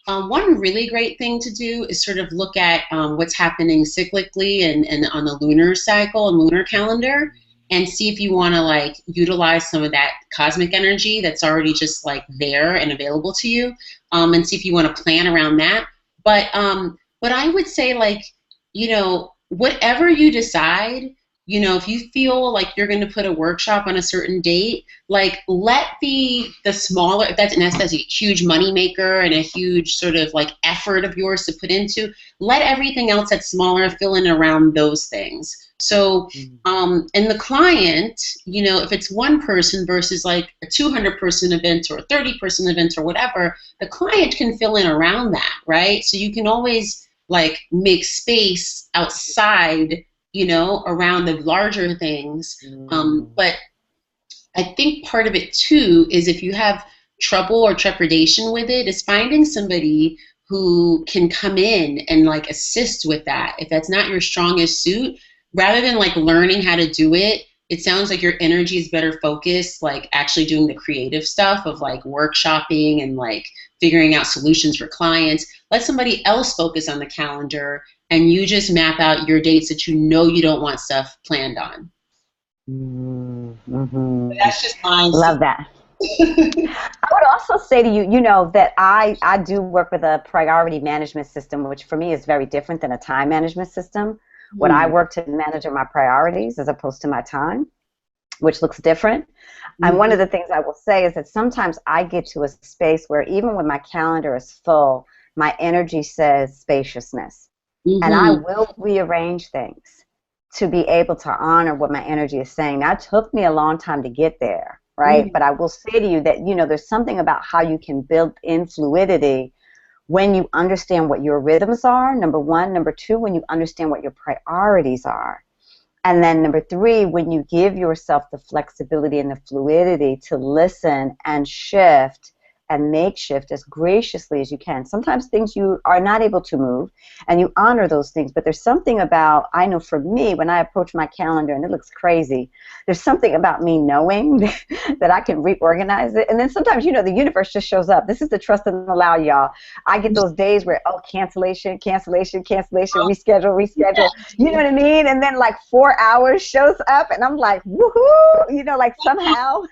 One really great thing to do is sort of look at what's happening cyclically and on the lunar cycle and lunar calendar, and see if you want to like utilize some of that cosmic energy that's already just like there and available to you, and see if you want to plan around that. But I would say, like, you know, whatever you decide, you know, if you feel like you're going to put a workshop on a certain date, like let the smaller, if that's a huge money maker and a huge sort of like effort of yours to put into, let everything else that's smaller fill in around those things. So, and the client, you know, if it's one person versus like a 200-person event or a 30-person event or whatever, the client can fill in around that, right? So you can always like make space outside, you know, around the larger things. But I think part of it too is if you have trouble or trepidation with it, is finding somebody who can come in and like assist with that. If that's not your strongest suit, rather than like learning how to do it, it sounds like your energy is better focused, like actually doing the creative stuff of like workshopping and like figuring out solutions for clients. Let somebody else focus on the calendar and you just map out your dates that you know you don't want stuff planned on. That's just mine. Love that. I would also say to you, you know, that I do work with a priority management system, which for me is very different than a time management system. What I work to manage are my priorities as opposed to my time, which looks different. And one of the things I will say is that sometimes I get to a space where even when my calendar is full, my energy says spaciousness. And I will rearrange things to be able to honor what my energy is saying. Now, it took me a long time to get there, right? But I will say to you that, you know, there's something about how you can build in fluidity when you understand what your rhythms are, number one. Number two, when you understand what your priorities are. And then number three, when you give yourself the flexibility and the fluidity to listen and shift and make shift as graciously as you can. Sometimes things you are not able to move, and you honor those things. But there's something about, I know for me, when I approach my calendar and it looks crazy, there's something about me knowing that I can reorganize it. And then sometimes, you know, the universe just shows up. This is the trust and allow, y'all. I get those days where, oh, cancellation, reschedule. You know what I mean? And then like 4 hours shows up, and I'm like, woohoo! You know, like somehow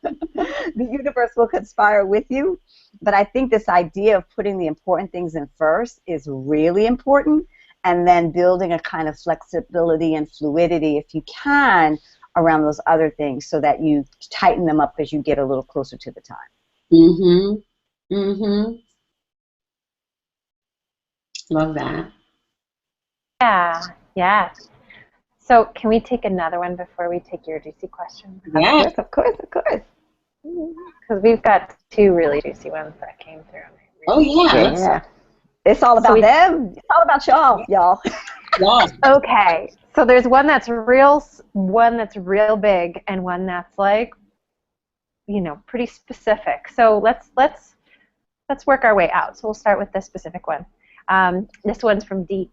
the universe will conspire with you. But I think this idea of putting the important things in first is really important, and then building a kind of flexibility and fluidity, if you can, around those other things so that you tighten them up as you get a little closer to the time. Love that. Yeah. So can we take another one before we take your juicy question? Yeah. Of course. Because we've got two really juicy ones that came through. Yeah. It's all about them. It's all about y'all. Okay. So there's one that's real big, and one that's like, you know, pretty specific. So let's work our way out. So we'll start with the specific one. This one's from D.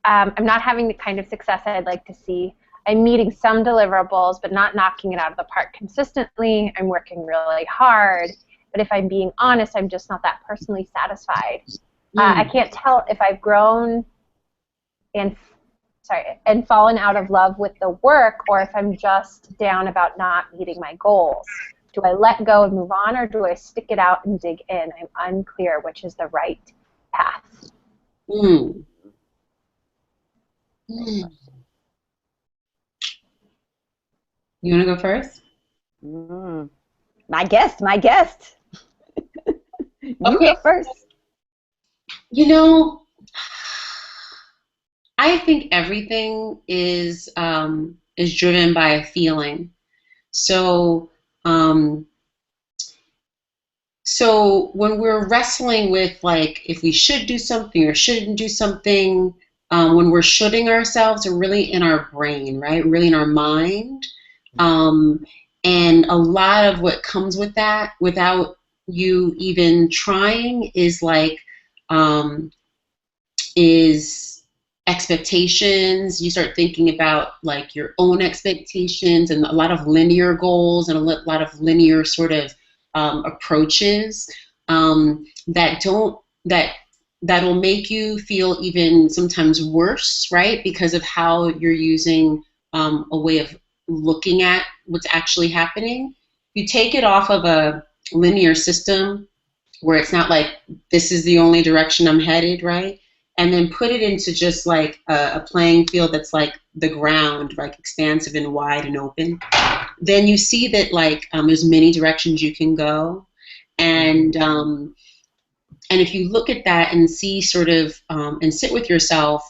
I'm not having the kind of success I'd like to see. I'm meeting some deliverables, but not knocking it out of the park consistently. I'm working really hard, but if I'm being honest, I'm just not that personally satisfied. I can't tell if I've grown and fallen out of love with the work, or if I'm just down about not meeting my goals. Do I let go and move on, or do I stick it out and dig in? I'm unclear which is the right path. You want to go first? My guest. You go first. You know, I think everything is driven by a feeling. So when we're wrestling with like if we should do something or shouldn't do something, when we're shoulding ourselves, we're really in our brain, right? Really in our mind. And a lot of what comes with that, without you even trying, is like is expectations. You start thinking about like your own expectations and a lot of linear goals and a lot of linear sort of approaches that'll make you feel even sometimes worse, right? Because of how you're using a way of looking at what's actually happening. You take it off of a linear system where it's not like this is the only direction I'm headed, right? And then put it into just like a playing field that's like the ground, like expansive and wide and open. Then you see that like there's many directions you can go, and if you look at that and see sort of and sit with yourself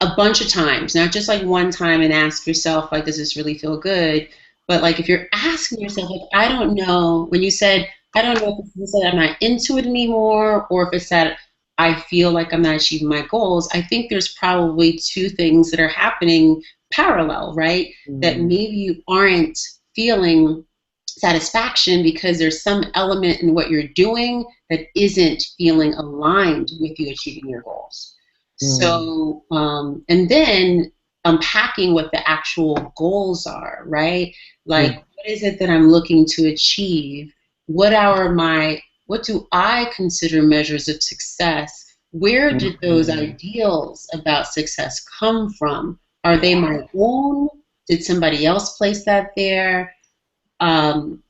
a bunch of times, not just like one time, and ask yourself like, does this really feel good? But like if you're asking yourself, like, I don't know, when you said, I don't know if it's that I'm not into it anymore, or if it's that I feel like I'm not achieving my goals, I think there's probably two things that are happening parallel, right? That maybe you aren't feeling satisfaction because there's some element in what you're doing that isn't feeling aligned with you achieving your goals. So, and then unpacking what the actual goals are, right? Like, what is it that I'm looking to achieve? What do I consider measures of success? Where did those ideals about success come from? Are they my own? Did somebody else place that there?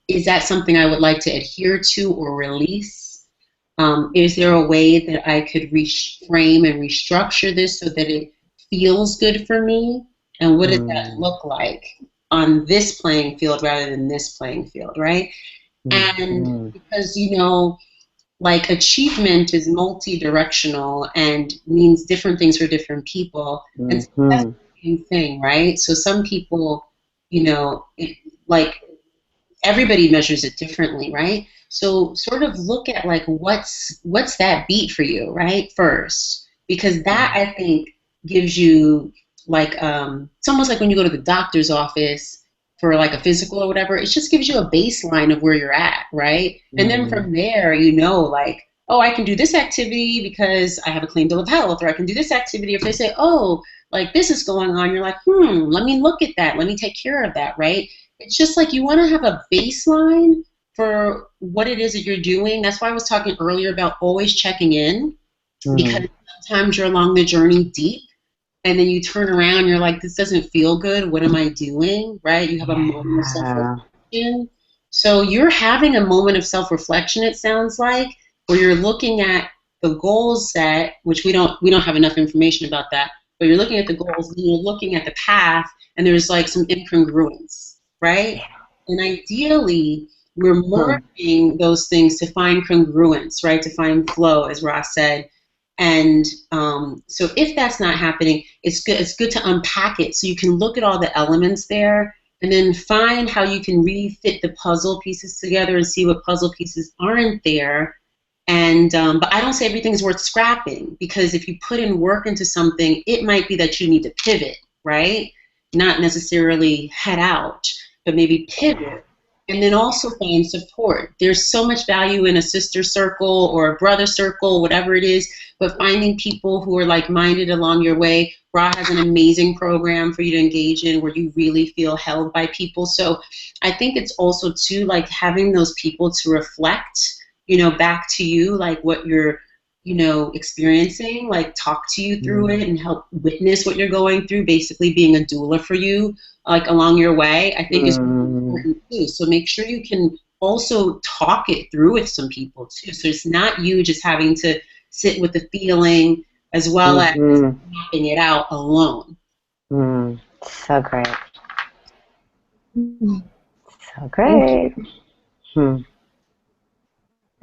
Is that something I would like to adhere to or release? Is there a way that I could reframe and restructure this so that it feels good for me? And what does that look like on this playing field rather than this playing field, right? And because, you know, like achievement is multi-directional and means different things for different people. And so that's the same thing, right? So some people, you know, like everybody measures it differently, right? So sort of look at like what's that beat for you, right? First, because that I think gives you like it's almost like when you go to the doctor's office for like a physical or whatever, it just gives you a baseline of where you're at, right? And then from there, you know, like, oh, I can do this activity because I have a clean bill of health, or I can do this activity if they say, oh, like this is going on, you're like, let me look at that, let me take care of that, right? It's just like you want to have a baseline for what it is that you're doing. That's why I was talking earlier about always checking in, because sometimes you're along the journey deep and then you turn around and you're like, this doesn't feel good. What am I doing? Right? You have a moment of self-reflection. So you're having a moment of self-reflection, it sounds like, where you're looking at the goals set, which we don't have enough information about that, but you're looking at the goals and you're looking at the path, and there's like some incongruence, right? And ideally, we're merging those things to find congruence, right? To find flow, as Rha said. And so if that's not happening, it's good to unpack it so you can look at all the elements there and then find how you can refit the puzzle pieces together and see what puzzle pieces aren't there. And but I don't say everything's worth scrapping, because if you put in work into something, it might be that you need to pivot, right? Not necessarily head out, but maybe pivot. And then also find support. There's so much value in a sister circle or a brother circle, whatever it is, but finding people who are like-minded along your way. Rha has an amazing program for you to engage in where you really feel held by people. So I think it's also too like having those people to reflect, you know, back to you, like what you're, you know, experiencing, like talk to you through it and help witness what you're going through, basically being a doula for you, like along your way, I think is important too. So make sure you can also talk it through with some people too. So it's not you just having to sit with the feeling as well as mapping it out alone. So great. So great.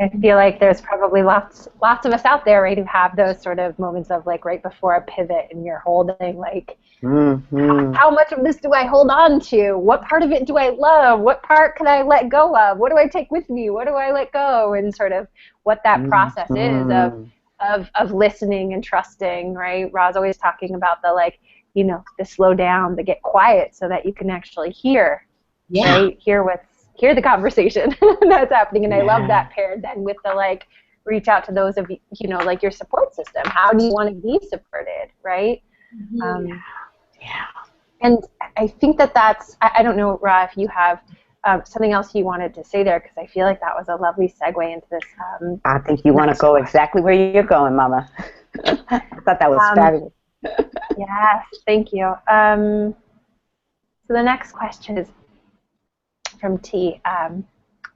I feel like there's probably lots of us out there, right, who have those sort of moments of like right before a pivot and you're holding like, how much of this do I hold on to? What part of it do I love? What part can I let go of? What do I take with me? What do I let go? And sort of what that process is of listening and trusting, right? Rha's always talking about the like, you know, the slow down, the get quiet so that you can actually hear, right? Hear the conversation that's happening, and I love that paired then with the like reach out to those of you know like your support system. How do you want to be supported, right? And I think that's I don't know, Rha, if you have something else you wanted to say there, because I feel like that was a lovely segue into this. I think you want to go exactly where you're going, Mama. I thought that was fabulous. Yes, thank you. So the next question is from T.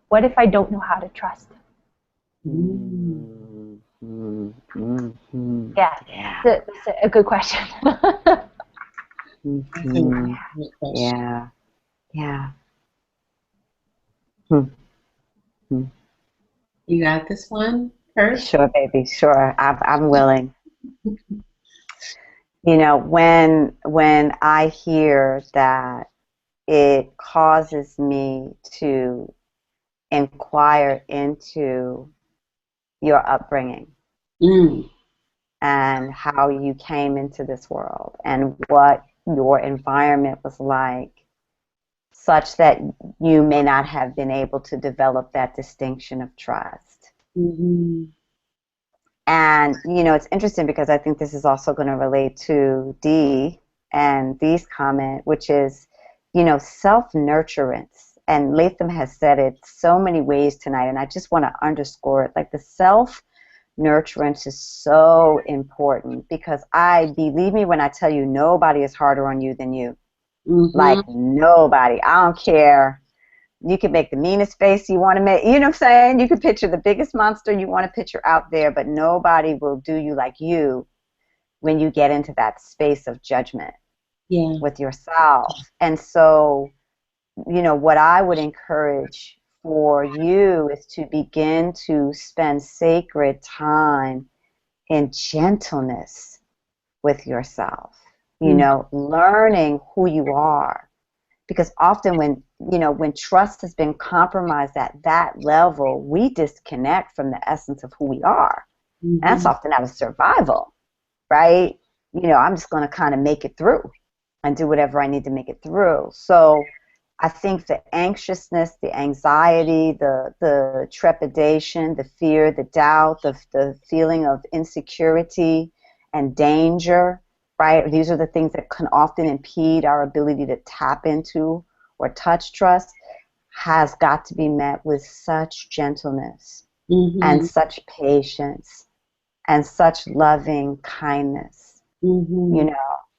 What if I don't know how to trust? That's a good question. You got this one first? Sure, baby, sure. I'm willing. You know, when I hear that it causes me to inquire into your upbringing. and how you came into this world and what your environment was like, such that you may not have been able to develop that distinction of trust. Mm-hmm. And, you know, it's interesting because I think this is also going to relate to Dee and Dee's comment, which is, you know, self-nurturance. And Latham has said it so many ways tonight, and I just want to underscore it. Like, the self-nurturance is so important, because believe me when I tell you, nobody is harder on you than you. Mm-hmm. Like, nobody. I don't care. You can make the meanest face you want to make. You know what I'm saying? You can picture the biggest monster you want to picture out there, but nobody will do you like you when you get into that space of judgment with yourself. And so, you know, what I would encourage for you is to begin to spend sacred time in gentleness with yourself, you know, learning who you are. Because often when trust has been compromised at that level, we disconnect from the essence of who we are. Mm-hmm. And that's often out of survival, right? You know, I'm just going to kind of make it through and do whatever I need to make it through. So I think the anxiousness, the anxiety, the trepidation, the fear, the doubt, the feeling of insecurity and danger, right? These are the things that can often impede our ability to tap into or touch trust, has got to be met with such gentleness and such patience and such loving kindness, you know.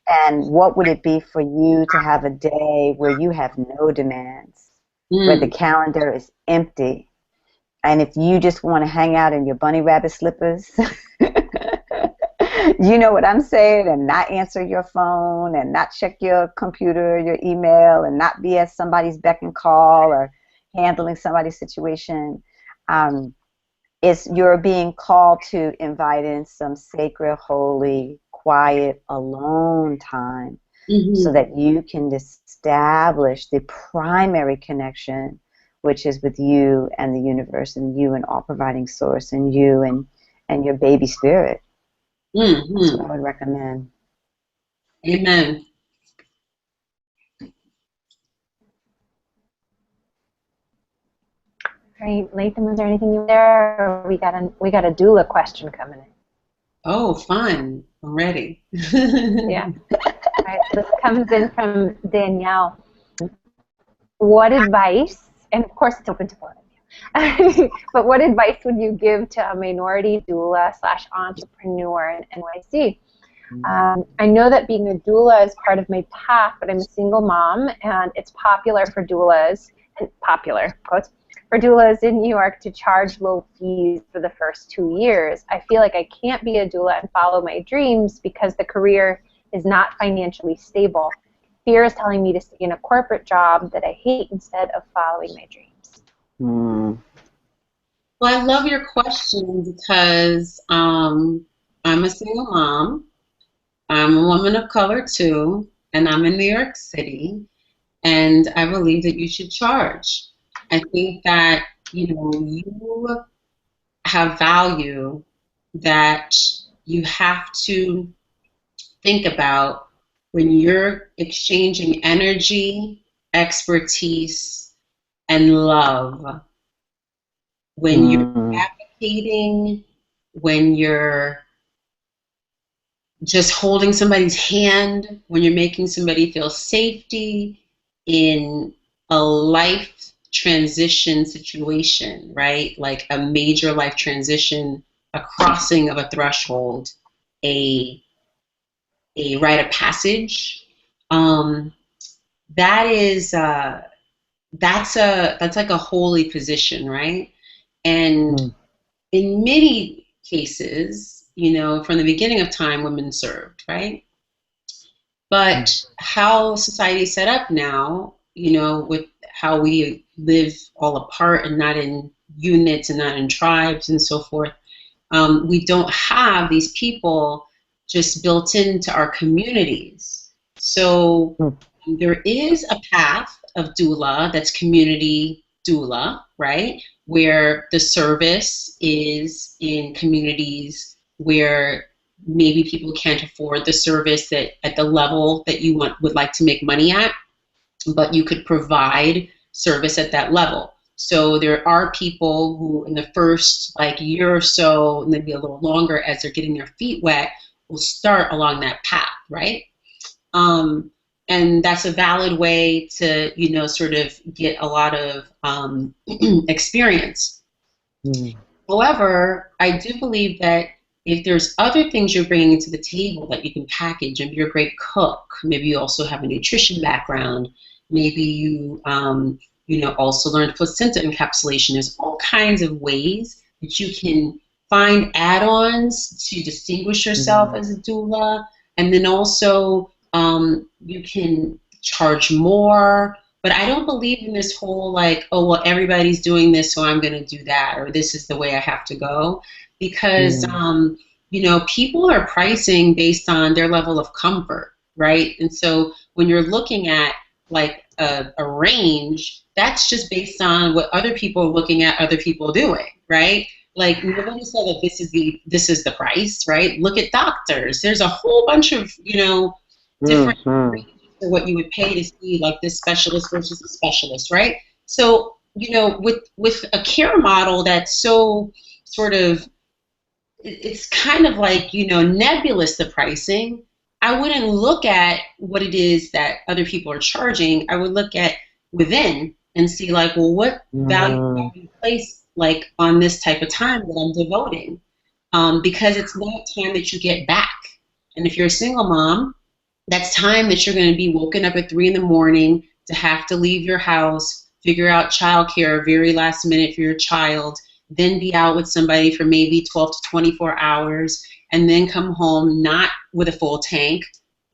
And what would it be for you to have a day where you have no demands, where the calendar is empty, and if you just want to hang out in your bunny rabbit slippers, you know what I'm saying, and not answer your phone and not check your computer, your email, and not be at somebody's beck and call or handling somebody's situation, you're being called to invite in some sacred, holy, quiet, alone time, so that you can establish the primary connection, which is with you and the universe, and you and all-providing source, and you and your baby spirit. That's what I would recommend. Amen. All right, Latham, is there anything you there? Or we got a doula question coming in. Oh, fun. I'm ready. Yeah. All right, so this comes in from Danielle. What advice, and of course it's open to both of you, but what advice would you give to a minority doula / entrepreneur in NYC? I know that being a doula is part of my path, but I'm a single mom, and it's popular for doulas, and popular, quotes, for doulas in New York to charge low fees for the first 2 years. I feel like I can't be a doula and follow my dreams because the career is not financially stable. Fear is telling me to stay in a corporate job that I hate instead of following my dreams. Well, I love your question because I'm a single mom. I'm a woman of color too, and I'm in New York City, and I believe that you should charge. I think that, you know, you have value that you have to think about when you're exchanging energy, expertise, and love. When you're advocating, when you're just holding somebody's hand, when you're making somebody feel safety in a life transition situation, right? Like a major life transition, a crossing of a threshold, a rite of passage. That's like a holy position, right? And in many cases, you know, from the beginning of time, women served, right? But how society is set up now, you know, with how we live all apart and not in units and not in tribes and so forth, we don't have these people just built into our communities. So there is a path of doula that's community doula, right? Where the service is in communities where maybe people can't afford the service that at the level that you would like to make money at, but you could provide service at that level. So there are people who in the first like year or so, and maybe a little longer as they're getting their feet wet, will start along that path, right? And that's a valid way to, you know, sort of get a lot of experience. However, I do believe that if there's other things you're bringing to the table that you can package, and you're a great cook, maybe you also have a nutrition background, maybe you, you know, also learned placenta encapsulation. There's all kinds of ways that you can find add-ons to distinguish yourself as a doula, and then also you can charge more. But I don't believe in this whole like, oh, well, everybody's doing this, so I'm going to do that, or this is the way I have to go. Because, you know, people are pricing based on their level of comfort, right? And so when you're looking at like a range, that's just based on what other people are looking at other people doing, right? Like nobody said that this is the price, right? Look at doctors. There's a whole bunch of, you know, different ranges for what you would pay to see like this specialist versus a specialist, right? So, you know, with a care model that's so sort of, it's kind of like, you know, nebulous, the pricing. I wouldn't look at what it is that other people are charging. I would look at within and see like, well, what value can you place like on this type of time that I'm devoting? Because it's not time that you get back. And if you're a single mom, that's time that you're going to be woken up at 3 in the morning to have to leave your house, figure out childcare very last minute for your child, then be out with somebody for maybe 12 to 24 hours, and then come home not with a full tank,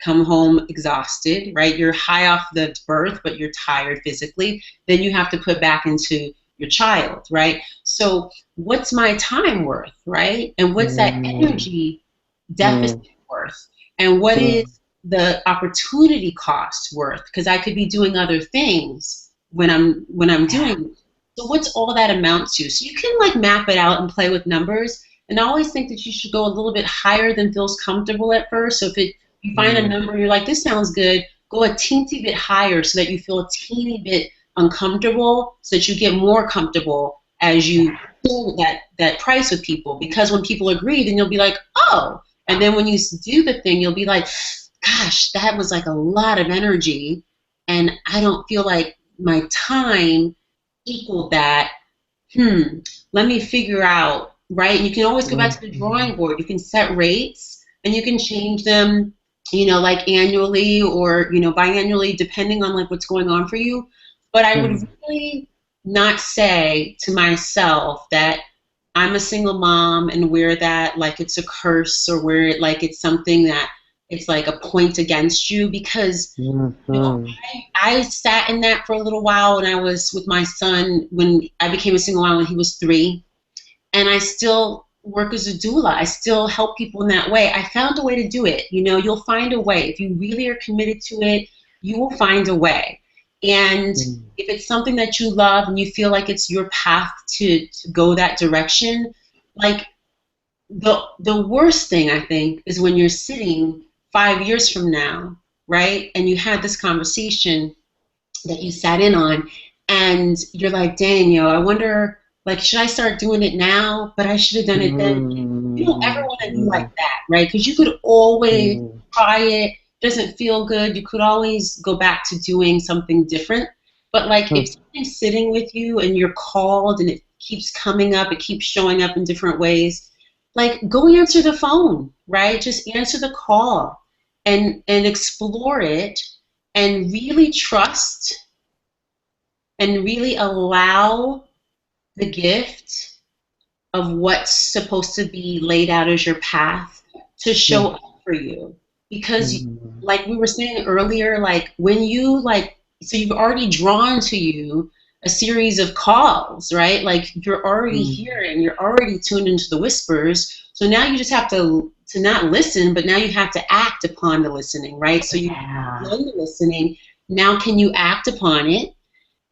come home exhausted, right? You're high off the birth, but you're tired physically. Then you have to put back into your child, right? So what's my time worth, right? And what's that energy deficit worth? And what is the opportunity cost worth? Because I could be doing other things when I'm doing it. So what's all that amount to? So you can like map it out and play with numbers. And I always think that you should go a little bit higher than feels comfortable at first. So if you find a number and you're like, this sounds good, go a teensy bit higher so that you feel a teeny bit uncomfortable, so that you get more comfortable as you do that price with people. Because when people agree, then you'll be like, oh. And then when you do the thing, you'll be like, gosh, that was like a lot of energy, and I don't feel like my time equaled that. Let me figure out, right? And you can always go back to the drawing board. You can set rates, and you can change them, you know, like annually or, you know, biannually, depending on like what's going on for you. But I would really not say to myself that I'm a single mom and wear that like it's a curse, or wear it like it's something that it's like a point against you, because you know, I sat in that for a little while when I was with my son, when I became a single mom when he was 3, and I still work as a doula. I still help people in that way. I found a way to do it. You know, you'll find a way. If you really are committed to it, you will find a way. And if it's something that you love and you feel like it's your path to go that direction, like the worst thing I think is when you're sitting 5 years from now, right, and you had this conversation that you sat in on, and you're like, dang, yo, I wonder, like, should I start doing it now? But I should have done it then. You don't ever want to be like that, right? Because you could always try it. Doesn't feel good. You could always go back to doing something different. But like, if something's sitting with you and you're called and it keeps coming up, it keeps showing up in different ways, like, go answer the phone, right? Just answer the call and explore it, and really trust and really allow the gift of what's supposed to be laid out as your path to show up for you. Because like we were saying earlier, like when you like, so you've already drawn to you a series of calls, right? Like you're already hearing, you're already tuned into the whispers. So now you just have to not listen, but now you have to act upon the listening, right? So you've done the listening. Now can you act upon it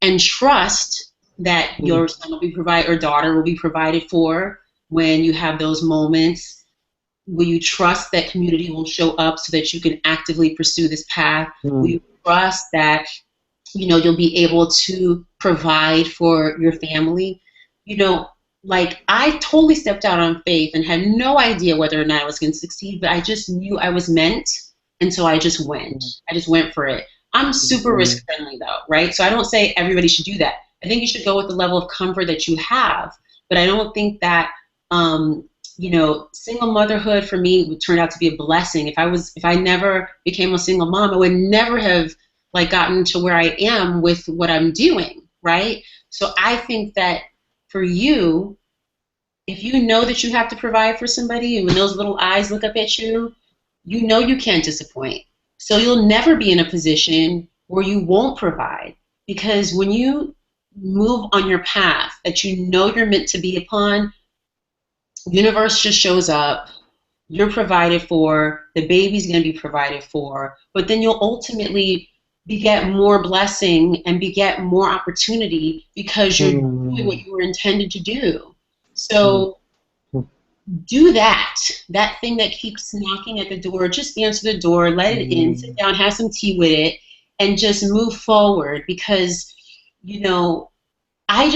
and trust that your son will be provided or daughter will be provided for when you have those moments? Will you trust that community will show up so that you can actively pursue this path? Will you trust that, you know, you'll be able to provide for your family? You know, like, I totally stepped out on faith and had no idea whether or not I was going to succeed, but I just knew I was meant, and so I just went. I just went for it. I'm super risk friendly though, right? So I don't say everybody should do that. I think you should go with the level of comfort that you have, but I don't think that, you know, single motherhood for me would turn out to be a blessing. If I never became a single mom, I would never have like gotten to where I am with what I'm doing, right? So I think that for you, if you know that you have to provide for somebody, and when those little eyes look up at you, you know you can't disappoint. So you'll never be in a position where you won't provide, because when you move on your path that you know you're meant to be upon, universe just shows up. You're provided for, the baby's going to be provided for, but then you'll ultimately beget more blessing and beget more opportunity because you're doing what you were intended to do. So do that thing that keeps knocking at the door. Just answer the door, let it in, sit down, have some tea with it, and just move forward. Because, you know, I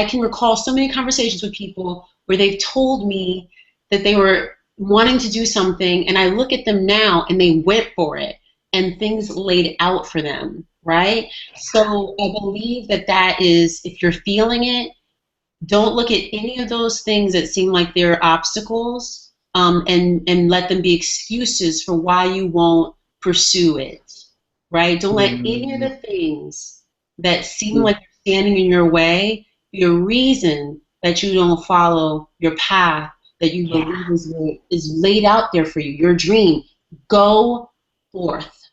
can recall so many conversations with people where they've told me that they were wanting to do something, and I look at them now and they went for it, and things laid out for them, right? So I believe that is, if you're feeling it, don't look at any of those things that seem like they're obstacles, and let them be excuses for why you won't pursue it, right? Don't let any of the things that seem like they're standing in your way be a reason that you don't follow your path that you believe is laid out there for you, your dream. Go forth.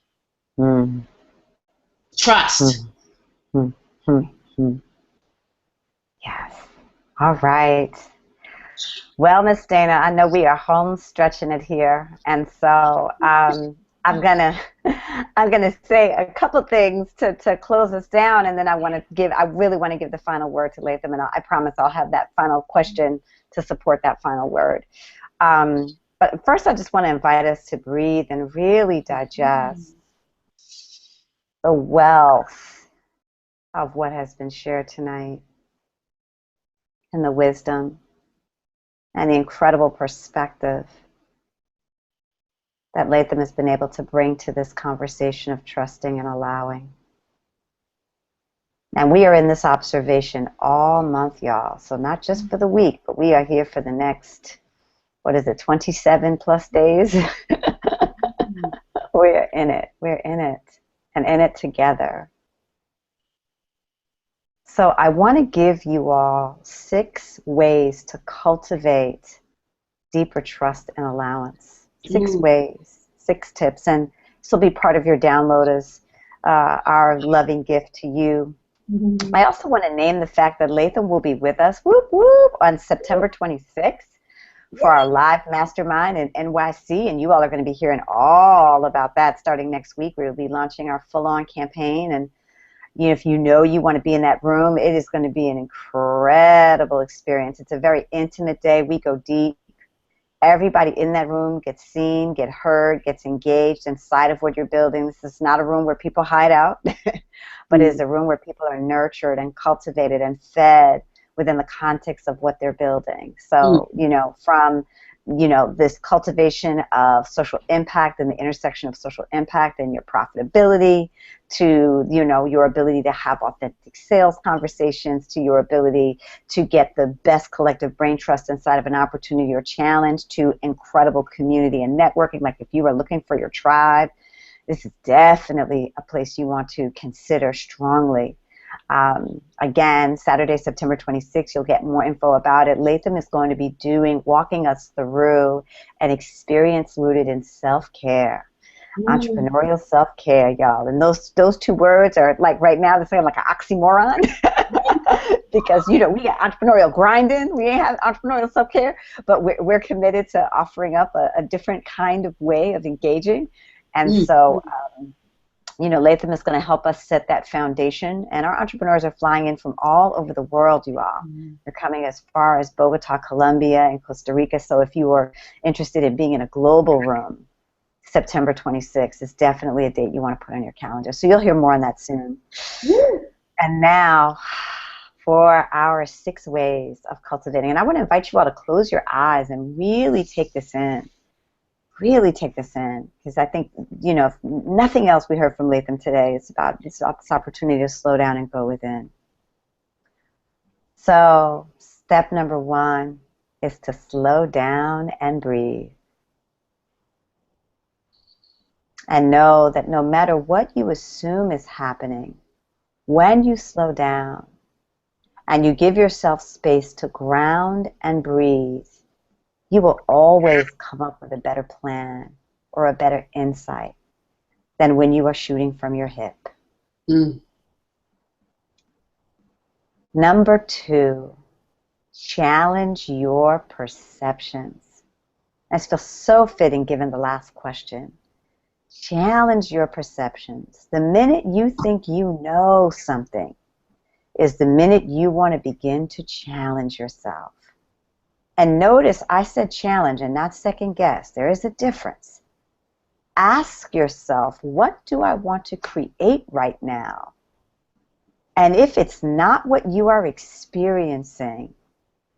Trust. Yes. All right. Well, Miss Dana, I know we are home stretching it here, and so I'm gonna say a couple things to close us down, and then I really want to give the final word to Latham, and I promise I'll have that final question to support that final word. But first, I just want to invite us to breathe and really digest the wealth of what has been shared tonight, and the wisdom and the incredible perspective that Latham has been able to bring to this conversation of trusting and allowing. And we are in this observation all month, y'all. So not just for the week, but we are here for the next, 27 plus days? We're in it. We're in it. And in it together. So I want to give you all 6 ways to cultivate deeper trust and allowance. 6 ways, 6 tips, and this will be part of your download as our loving gift to you. I also want to name the fact that Latham will be with us, whoop, whoop, on September 26th for our live mastermind in NYC, and you all are going to be hearing all about that starting next week. We'll be launching our full-on campaign, and if you want to be in that room, it is going to be an incredible experience. It's a very intimate day. We go deep. Everybody in that room gets seen, gets heard, gets engaged inside of what you're building. This is not a room where people hide out, but it is a room where people are nurtured and cultivated and fed within the context of what they're building. So, from this cultivation of social impact and the intersection of social impact and your profitability to, your ability to have authentic sales conversations, to your ability to get the best collective brain trust inside of an opportunity or challenge, to incredible community and networking. Like if you are looking for your tribe, this is definitely a place you want to consider strongly. Again, Saturday, September 26th, you'll get more info about it. Latham is going to be walking us through an experience rooted in self-care. Entrepreneurial self-care, y'all. And those 2 words are like right now, they're saying like an oxymoron because, we got entrepreneurial grinding, we ain't have entrepreneurial self-care, but we're committed to offering up a different kind of way of engaging. And so You know, Latham is going to help us set that foundation, and our entrepreneurs are flying in from all over the world, you all. They're coming as far as Bogota, Colombia, and Costa Rica. So if you are interested in being in a global room, September 26th is definitely a date you want to put on your calendar. So you'll hear more on that soon. And now for our 6 ways of cultivating. And I want to invite you all to close your eyes and really take this in. Really take this in, because I think, you know, if nothing else we heard from Latham today, it's about this opportunity to slow down and go within. So step number 1 is to slow down and breathe. And know that no matter what you assume is happening, when you slow down and you give yourself space to ground and breathe, you will always come up with a better plan or a better insight than when you are shooting from your hip. Number 2, challenge your perceptions. This feels so fitting given the last question. Challenge your perceptions. The minute you think you know something is the minute you want to begin to challenge yourself. And notice I said challenge and not second guess. There is a difference. Ask yourself, what do I want to create right now? And if it's not what you are experiencing,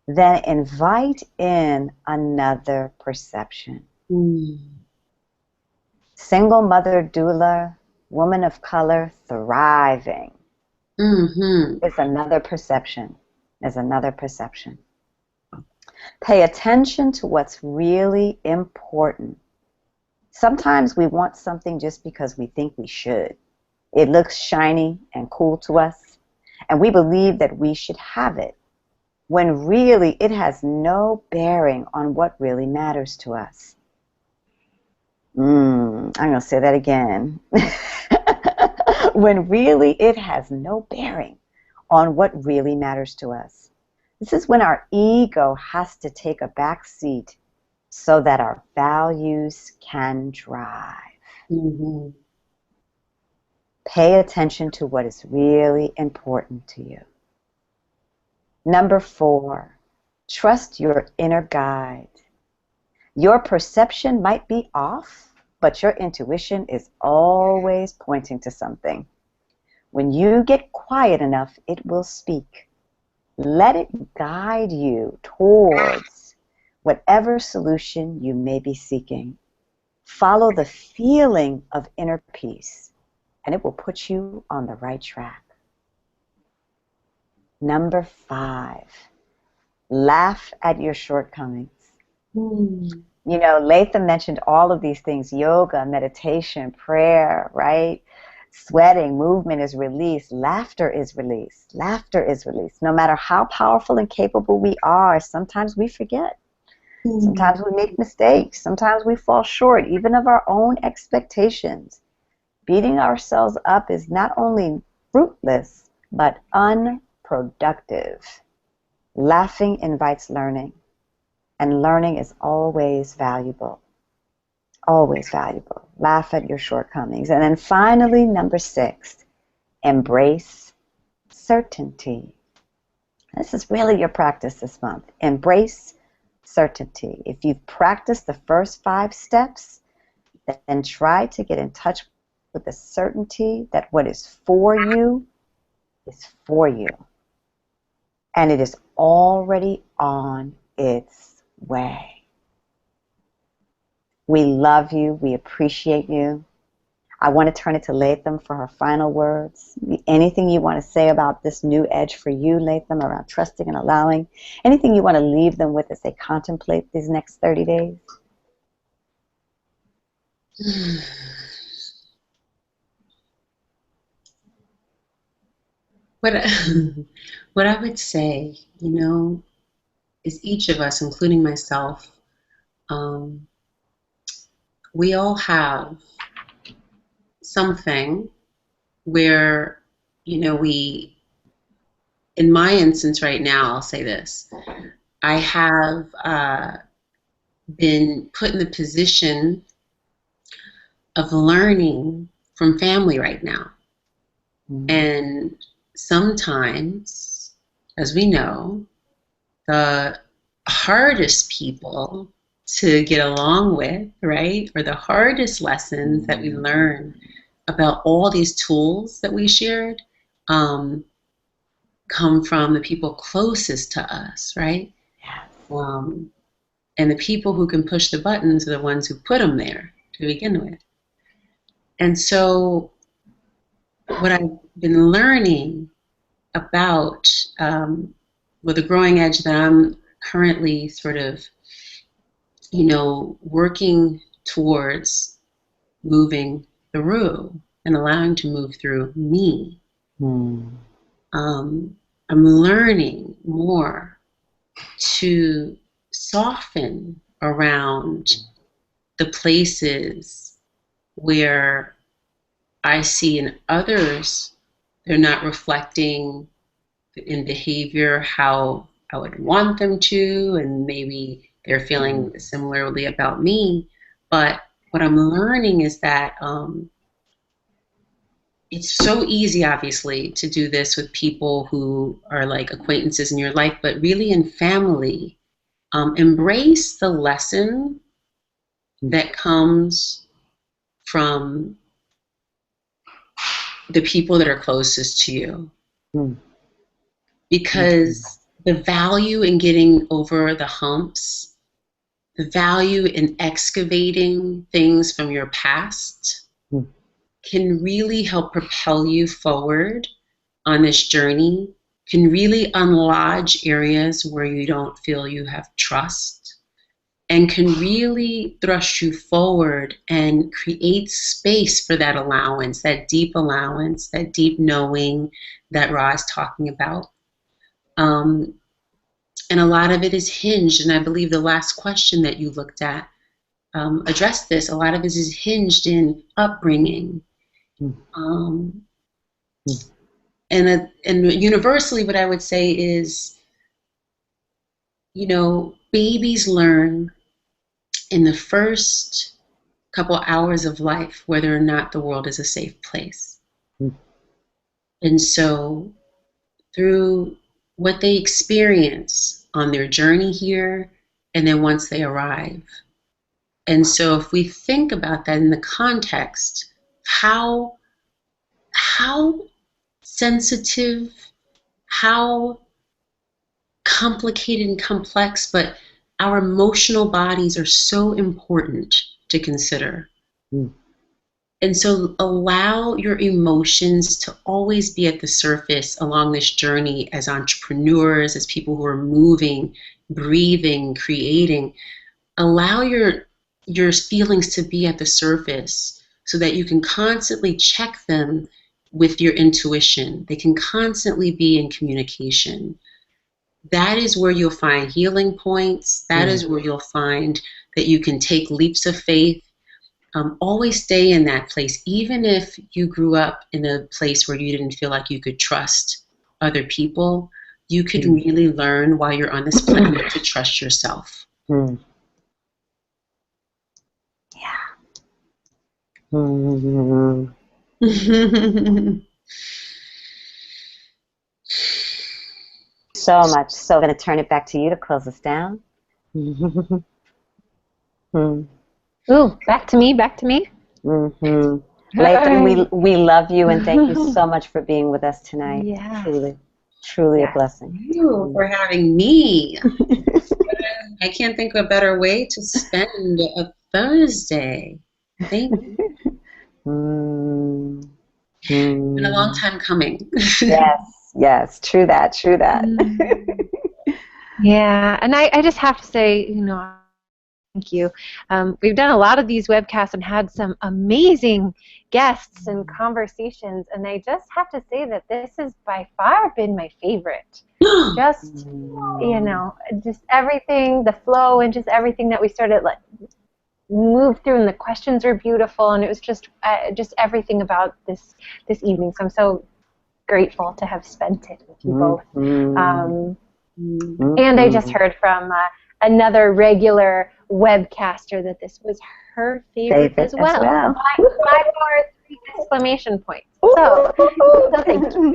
then invite in another perception. Single mother doula, woman of color, thriving is another perception. Is another perception. Pay attention to what's really important. Sometimes we want something just because we think we should. It looks shiny and cool to us, and we believe that we should have it, when really it has no bearing on what really matters to us. I'm going to say that again. When really it has no bearing on what really matters to us. This is when our ego has to take a back seat so that our values can drive. Pay attention to what is really important to you. Number 4, trust your inner guide. Your perception might be off, but your intuition is always pointing to something. When you get quiet enough, it will speak. Let it guide you towards whatever solution you may be seeking. Follow the feeling of inner peace, and it will put you on the right track. Number 5, laugh at your shortcomings. You know, Latham mentioned all of these things: yoga, meditation, prayer, right? Sweating, movement is released, laughter is released. Laughter is released. No matter how powerful and capable we are, sometimes we forget. Sometimes we make mistakes. Sometimes we fall short, even of our own expectations. Beating ourselves up is not only fruitless, but unproductive. Laughing invites learning, and learning is always valuable. Always valuable. Laugh at your shortcomings. And then finally, number 6, embrace certainty. This is really your practice this month. Embrace certainty. If you've practiced the first 5 steps, then try to get in touch with the certainty that what is for you is for you. And it is already on its way. We love you. We appreciate you. I want to turn it to Latham for her final words. Anything you want to say about this new edge for you, Latham, around trusting and allowing? Anything you want to leave them with as they contemplate these next 30 days? What I would say, you know, is each of us, including myself, we all have something where, you know, in my instance right now, I'll say this. I have been put in the position of learning from family right now. And sometimes, as we know, the hardest people to get along with, right, or the hardest lessons that we learn about all these tools that we shared come from the people closest to us, right? And the people who can push the buttons are the ones who put them there to begin with. And so what I've been learning about with the growing edge that I'm currently sort of, working towards moving through and allowing to move through me. I'm learning more to soften around the places where I see in others they're not reflecting in behavior how I would want them to, and maybe they're feeling similarly about me. But what I'm learning is that it's so easy, obviously, to do this with people who are like acquaintances in your life, but really in family, embrace the lesson that comes from the people that are closest to you. Because the value in getting over the humps, the value in excavating things from your past can really help propel you forward on this journey, can really unlodge areas where you don't feel you have trust, and can really thrust you forward and create space for that allowance, that deep knowing that Rha is talking about. And a lot of it is hinged, and I believe the last question that you looked at addressed this. A lot of it is hinged in upbringing. And universally, what I would say is, babies learn in the first couple hours of life whether or not the world is a safe place. And so through what they experience on their journey here, and then once they arrive. And so if we think about that in the context, how sensitive, how complicated and complex, but our emotional bodies are so important to consider. And so allow your emotions to always be at the surface along this journey as entrepreneurs, as people who are moving, breathing, creating. Allow your feelings to be at the surface so that you can constantly check them with your intuition. They can constantly be in communication. That is where you'll find healing points. That is where you'll find that you can take leaps of faith. Always stay in that place, even if you grew up in a place where you didn't feel like you could trust other people. You could really learn while you're on this planet to trust yourself. Yeah. So much. So I'm going to turn it back to you to close us down. Ooh, back to me. Latham, we love you, and thank you so much for being with us tonight. Yeah. Truly a blessing. Thank you for having me. I can't think of a better way to spend a Thursday. Thank you. Been a long time coming. Yes, true that. Yeah, and I just have to say, thank you. We've done a lot of these webcasts and had some amazing guests and conversations, and I just have to say that this has by far been my favorite. Just, just everything, the flow, and just everything that we started move through, and the questions are beautiful, and it was just everything about this evening. So I'm so grateful to have spent it with you both. And I just heard from another regular webcaster that this was her favorite as well. 5 more, 3 exclamation points. So thank you.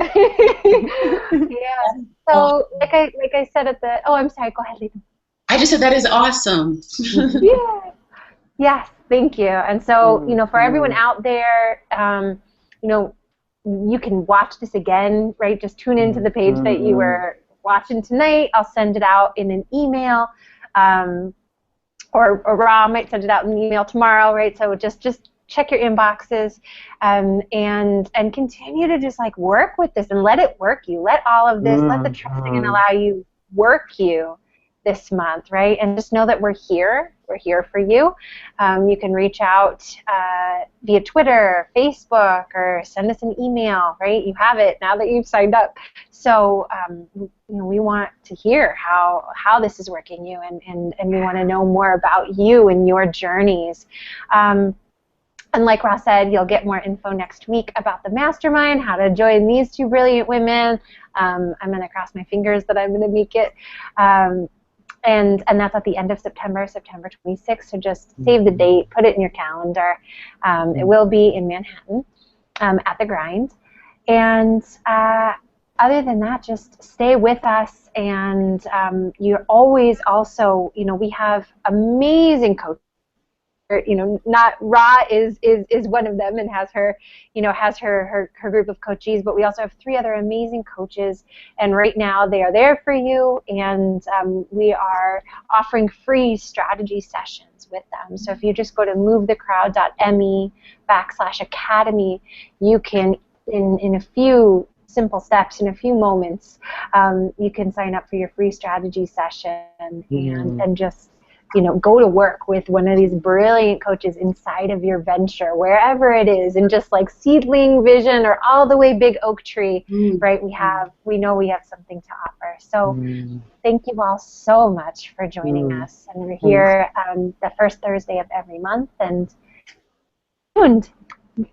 Yeah. So like I said at the, oh, I'm sorry, go ahead, Latham. I just said that is awesome. Yeah. Yes, thank you. And so, you know, for everyone out there, you know, you can watch this again, right? Just tune into the page that you were watching tonight. I'll send it out in an email, or Rha might send it out in an email tomorrow, right? So just check your inboxes, and continue to just like work with this and let it work you. Let all of this, let the trusting and allow you work you this month, right? And just know that we're here. We're here for you. You can reach out via Twitter, Facebook, or send us an email, right? You have it now that you've signed up. So you know, we want to hear how this is working you, and we want to know more about you and your journeys. And like Rha said, you'll get more info next week about the mastermind, how to join these two brilliant women. I'm going to cross my fingers that I'm going to make it. And that's at the end of September, September 26th. So just save the date, put it in your calendar. It will be in Manhattan at the Grind. And other than that, just stay with us. And you're always also, you know, we have amazing coaches. You know, not Rha is one of them and has her, you know, has her group of coaches, but we also have 3 other amazing coaches, and right now they are there for you, and we are offering free strategy sessions with them. So if you just go to movethecrowd.me/academy, you can, in a few simple steps, in a few moments, you can sign up for your free strategy session and just, you know, go to work with one of these brilliant coaches inside of your venture, wherever it is, and just like seedling vision or all the way big oak tree, right? We know we have something to offer. So thank you all so much for joining us. And we're here the first Thursday of every month. And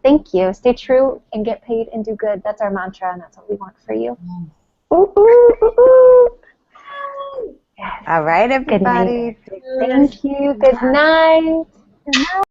thank you. Stay true and get paid and do good. That's our mantra, and that's what we want for you. Yes. All right, everybody. Thank you. Good night. Good night.